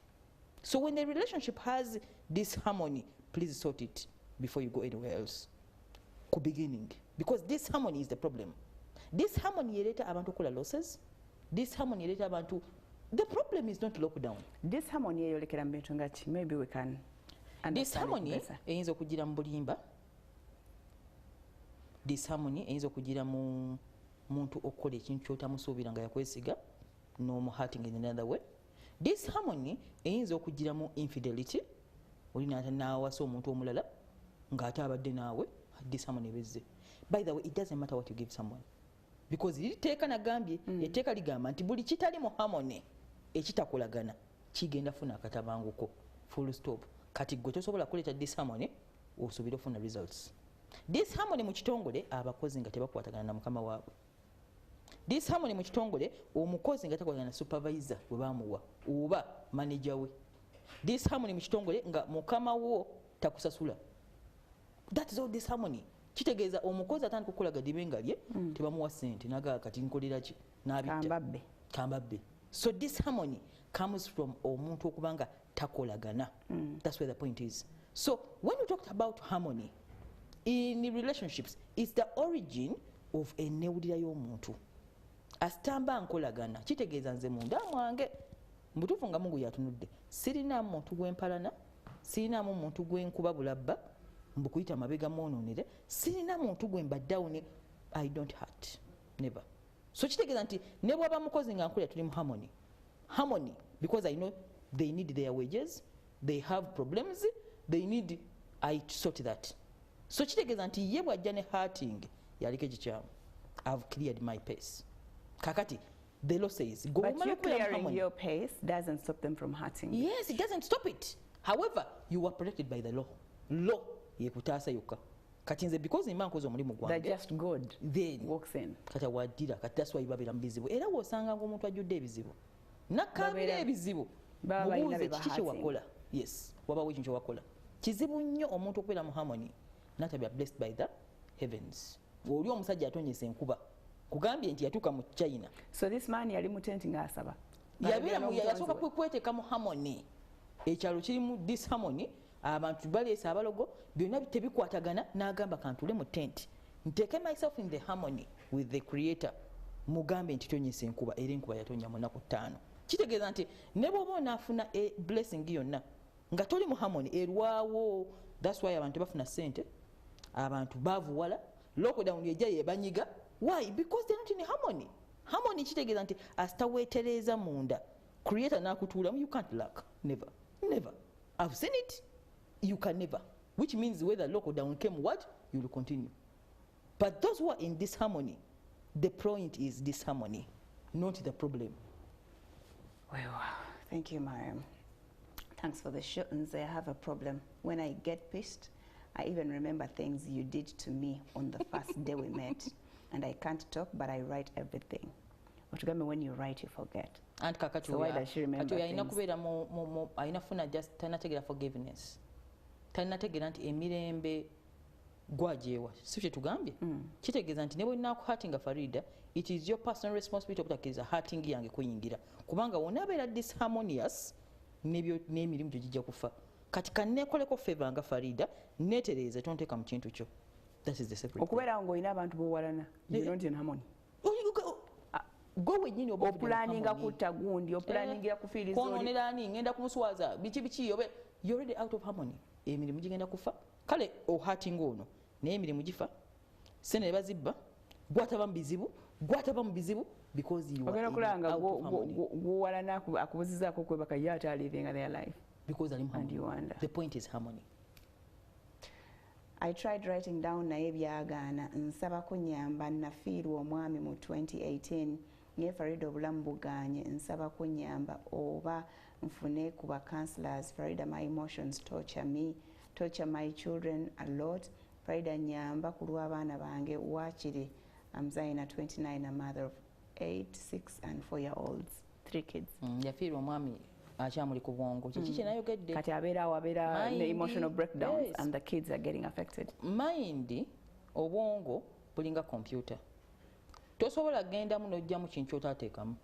So when the relationship has this harmony, please sort it before you go anywhere else. Ku beginning, because this harmony is the problem. This harmony yereta abantu kola losses. This harmony yereta abantu. The problem is not lockdown. This harmony yolekera mbintu ngaki. Maybe we can understand. This harmony eyinza okugira mu bulimba. This harmony eyinza okugira mu muntu okola ekintu kyotamusuubira nga yakwesiga no hurting in another way. This harmony eyinza okugira mu infidelity. Olina naawasa omuntu omulala ng'ate abadde naawe. This harmony bezze. By the way, it doesn't matter what you give someone. Because liteeka nagambye etteeka ligamba nti buli kitali mu harmony ekitakolagana kigenda funa akatabanguko full stop. Kati gwe tosobola kuleeta disharmony osuubira ofuna results. Disharmony mu kitongole abakozi nga tebakwatagana na mukama waabwe. Disharmony mu kitongole omukozi nga takwatagana na supervisor bwe bamuwa oba manager we. Disharmony mu kitongole nga mukama wo takusasula. That is all disharmony. Kitegeeza omukozi atandika okukolaga dibenga lye tebamuwa ssente naga kati nkolera ki n'abitta kambabbe. So disharmony comes from omuntu okubanga takolagana. That's where the point is. So when we talked about harmony in relationships, it's the origin of enewulira y'omuntu asitamba nkolagana. Kitegeeza nze munda mwange mbutuufu nga Mungu yatunudde sirina muntu gwempalana, sirina muntu gwenkuba bulabba mbukuyita mabega mononere, sirina muntu gwemba down. I don't hurt, never. So kitegeeza nti ne bwaba mukozi nga nkulira tuli mu harmony. Harmony because I know they need their wages, they have problems, they need I sort that. So kitegeeza nti ye bwajja ne hurting yaliko ekikyamu. I've cleared my pace. Kakati the law says go. But you clearing your pace doesn't stop them from hurting. Yes, it doesn't stop it. However, you are protected by the law. Law yekutaasa yokka. Kati nze because imma nkoze omulimu gwange. That just God then walks in. Kati wadira kati that's why babira mbizibu. Era wosanga ng'omuntu ajjudde ebizibu. Nakabira ebizibu. Mubuuze kiki kye wakola. Yes, wabawo ekintu kye wakola. Kizibu nnyo omuntu okubeera mu harmony. Not be blessed by the heavens. Oli omusajja atonyesa enkuba. Kugambye nti yatuuka mu China. So this man yali mu tent ng'asaba. Yabeera mu yasooka kweteeka mu harmony. Ekyalo kirimu disharmony. Abantu baleesa abalogo byonna tebikwatagana n'agamba kantule mu tent nteeke myself in the harmony with the creator mugambe nti tonyesa enkuba era enkuba yatonya mu nnaku 5. Kitegeeza nti ne bw'oba onaafuna blessing yonna nga toli mu harmony erwawo. That's why abantu bafuna ssente, abantu bavuwala, lockdown ejja yebanyiga. Why? Because they're not in harmony. Harmony kitegeeza nti asitaweetereeza munda creator n'akutuulamu. You can't lack. Never. Never. I've seen it. You can never. Which means whether lockdown came what, you will continue. But those who are in disharmony, the point is disharmony, not the problem. Well, thank you, Mariam. Thanks for the shortens. I have a problem. When I get pissed, I even remember things you did to me on the first day we met. And I can't talk, but I write everything. When you write, you forget. And kakatu, so why does she remember things? Aina funa just tanategera forgiveness. Tanategera nti emirembe gwajewa. Si kye tugambye. Kitegeeza nti ne bwe nakuhatinga Farida, it is your personal responsibility okutakiriza hurting yange kuyingira. Kubanga wonaabeera disharmonious n'emirimu gyo gijja kufa. Kati kanneekoleko favor nga Farida neetereeze tonteeka mu kintu kyo. That is the secret. Okubeera ng'olina abantu b'owalana. You're not in harmony. Go wenyini oba opulaninga kutta gundi, opulaningira kufiiriza oli. Kononera ani ngenda kumuswaza biki obe you're already out of harmony. Emirimu gigenda kufa. Kale ohurting ono naye emirimu gifa. Sene bazibba gwataba mu bizibu because you are out of harmony. Gw'owalana akubuzizaako kwebaka ye ate living their life. Because I'm and you wonder. The point is harmony. I tried writing down naye byagaana nsaba kunyamba nafiirwa omwami mu 2018 naye Farida obulamu bugaanye nsaba kunyamba oba nfune ku ba counselors. Farida, my emotions torture me, torture my children a lot. Farida nyamba ku lw'abaana bange waakiri. I'm Zaina, 29, a mother of 8, 6 and 4-year-olds, 3 kids. Yafiirwa omwami akyamuli ku bwongo kiki kye nayogedde kati abeera ne emotional breakdowns. Yes. And the kids are getting affected. Mind obwongo bulinga computer. Tosobola gendamu n'ojjamu kintu ky'otaateekamu.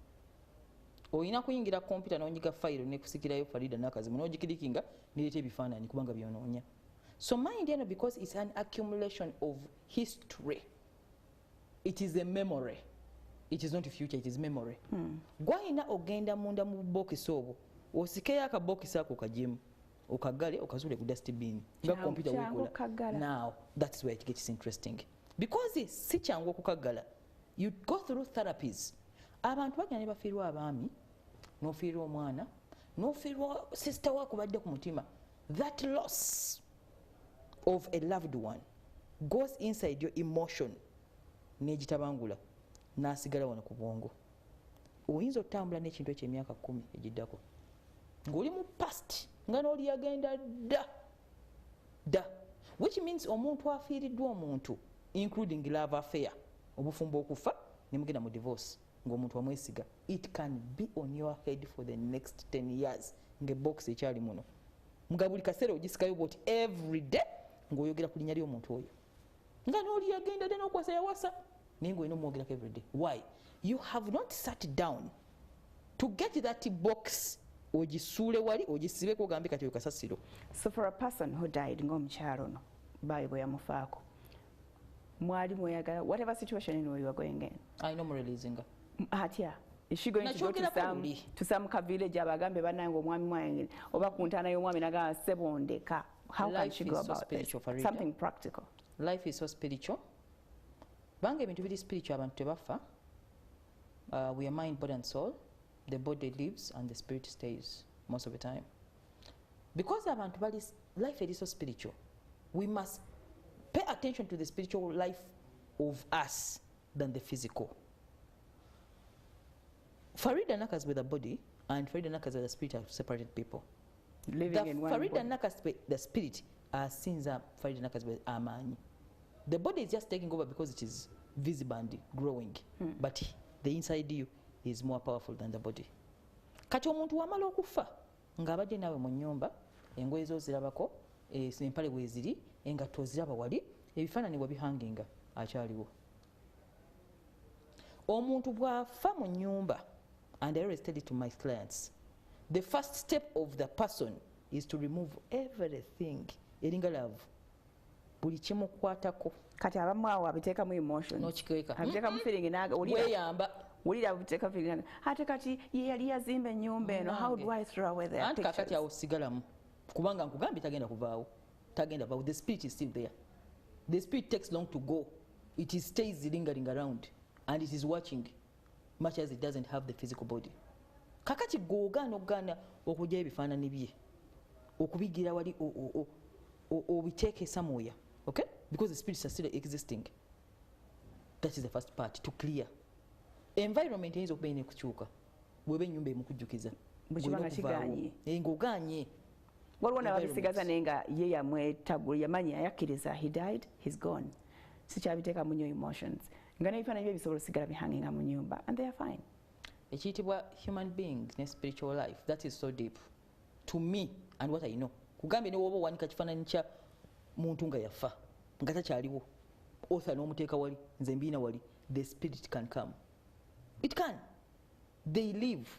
Oyina kuyingira computer n'onyiga file n'ekusikirayo Farida n'akazimu n'ogikirikinga n'ereeta ebifaananyi kubanga byonoonya. So mind eno because it's an accumulation of history. It is a memory. It is not a future, it is memory. Gwayina ogenda munda mu bokisi obwo osikeyo akabokisi ako kagimu okagale okazule ku dustbin nga computer wekola. Now that's where it gets interesting because si kyangu okukagala. You go through therapies. Abantu bagenda ne bafiirwa abaami n'ofiirwa omwana n'ofiirwa sister wakubadde ku mutima. That loss of a loved one goes inside your emotion n'egitabangula n'asigala wano ku bwongo. Oyinza otambula n'ekintu eky'emyaka 10 egiddako ng'oli mu past nga n'oli yagenda dda which means omuntu afiiriddwa omuntu including love affair obufumbo okufa ne mugenda mu divorce ng'omuntu amwesiga it can be on your head for the next 10 years ng'ebox ekyali muno nga buli kaseera ogisikayo bwoti every day ng'oyogera ku linnya ly'omuntu oyo nga n'oli yagenda dda n'okwasa yawasa naye ng'olina omwogerako every day. Why? You have not sat down to get that box ogisuule wali ogisibeko ogambe kati kasasiro. So for a person who died ng'omukyalo ono Bible yamufaako mwali mweyagala whatever situation in where you are going in I know releasing atya is she going to go to some village abagambe banange omwami mwange oba ku ntaana y'omwami nagamba sebondeka? How can she go about this? Something practical. Life is so spiritual. Bange ebintu biri spiritual abantu tebafa. We are mind, body and soul. The body lives and the spirit stays most of the time. Because abantu bali life is so spiritual, we must pay attention to the spiritual life of us than the physical. Farida Nakas with the body and Farida Nakas with the spirit are separated people. Living in one Farida body. Nakas with the spirit are sins up Farida Nakas with Amani. The body is just taking over because it is visible and growing, but the inside you is more powerful than the body. Kati omuntu wamala okufa ng'abadde nawe mu nnyumba engoye zo zirabako empale weeziri engatto ziraba wali ebifaananyi wabihanginga akyaliwo. Omuntu bw'afa mu nnyumba, and I always tell it to my clients, the first step of the person is to remove everything eringa love buli kimukwatako. Kati abamu awo abiteekamu emotions n'okikweka abiteekamu feeling naga weyamba wulira abiteeka feeling ate kati ye yali yazimba ennyumba eno how do I throw away their anti pictures? kakati awo sigalamu kubanga nkugambye tagenda kuvaawo tagenda vaawo. The spirit is still there. The spirit takes long to go. It is stays lingering around and it is watching much as it doesn't have the physical body. Kakati googana okugana okujja ebifaananyi bye okubigira wali obiteeke somewhere, okay, because the spirits are still existing. That is the first part to clear. Environment eyinza okuba ine kukyuka bweba ennyumba emukujjukiza bwekibanga kiganye ng'oganye waliwo n'ababisigaza naye nga ye yamwetagula yamanyi ayakkiriza he died he's gone sikyabiteekamu nnyo emotions nga n'ebifaananyi bye bisobola osigala bihanginga mu nnyumba and they are fine. Ekiyitibwa human beings ne spiritual life, that is so deep to me and what I know. Kugambye ne woba owanika kifaananyi kya muntu nga yafa nga takyaliwo otha n'omuteeka wali nze mbiina wali, the spirit can come. It can. They live.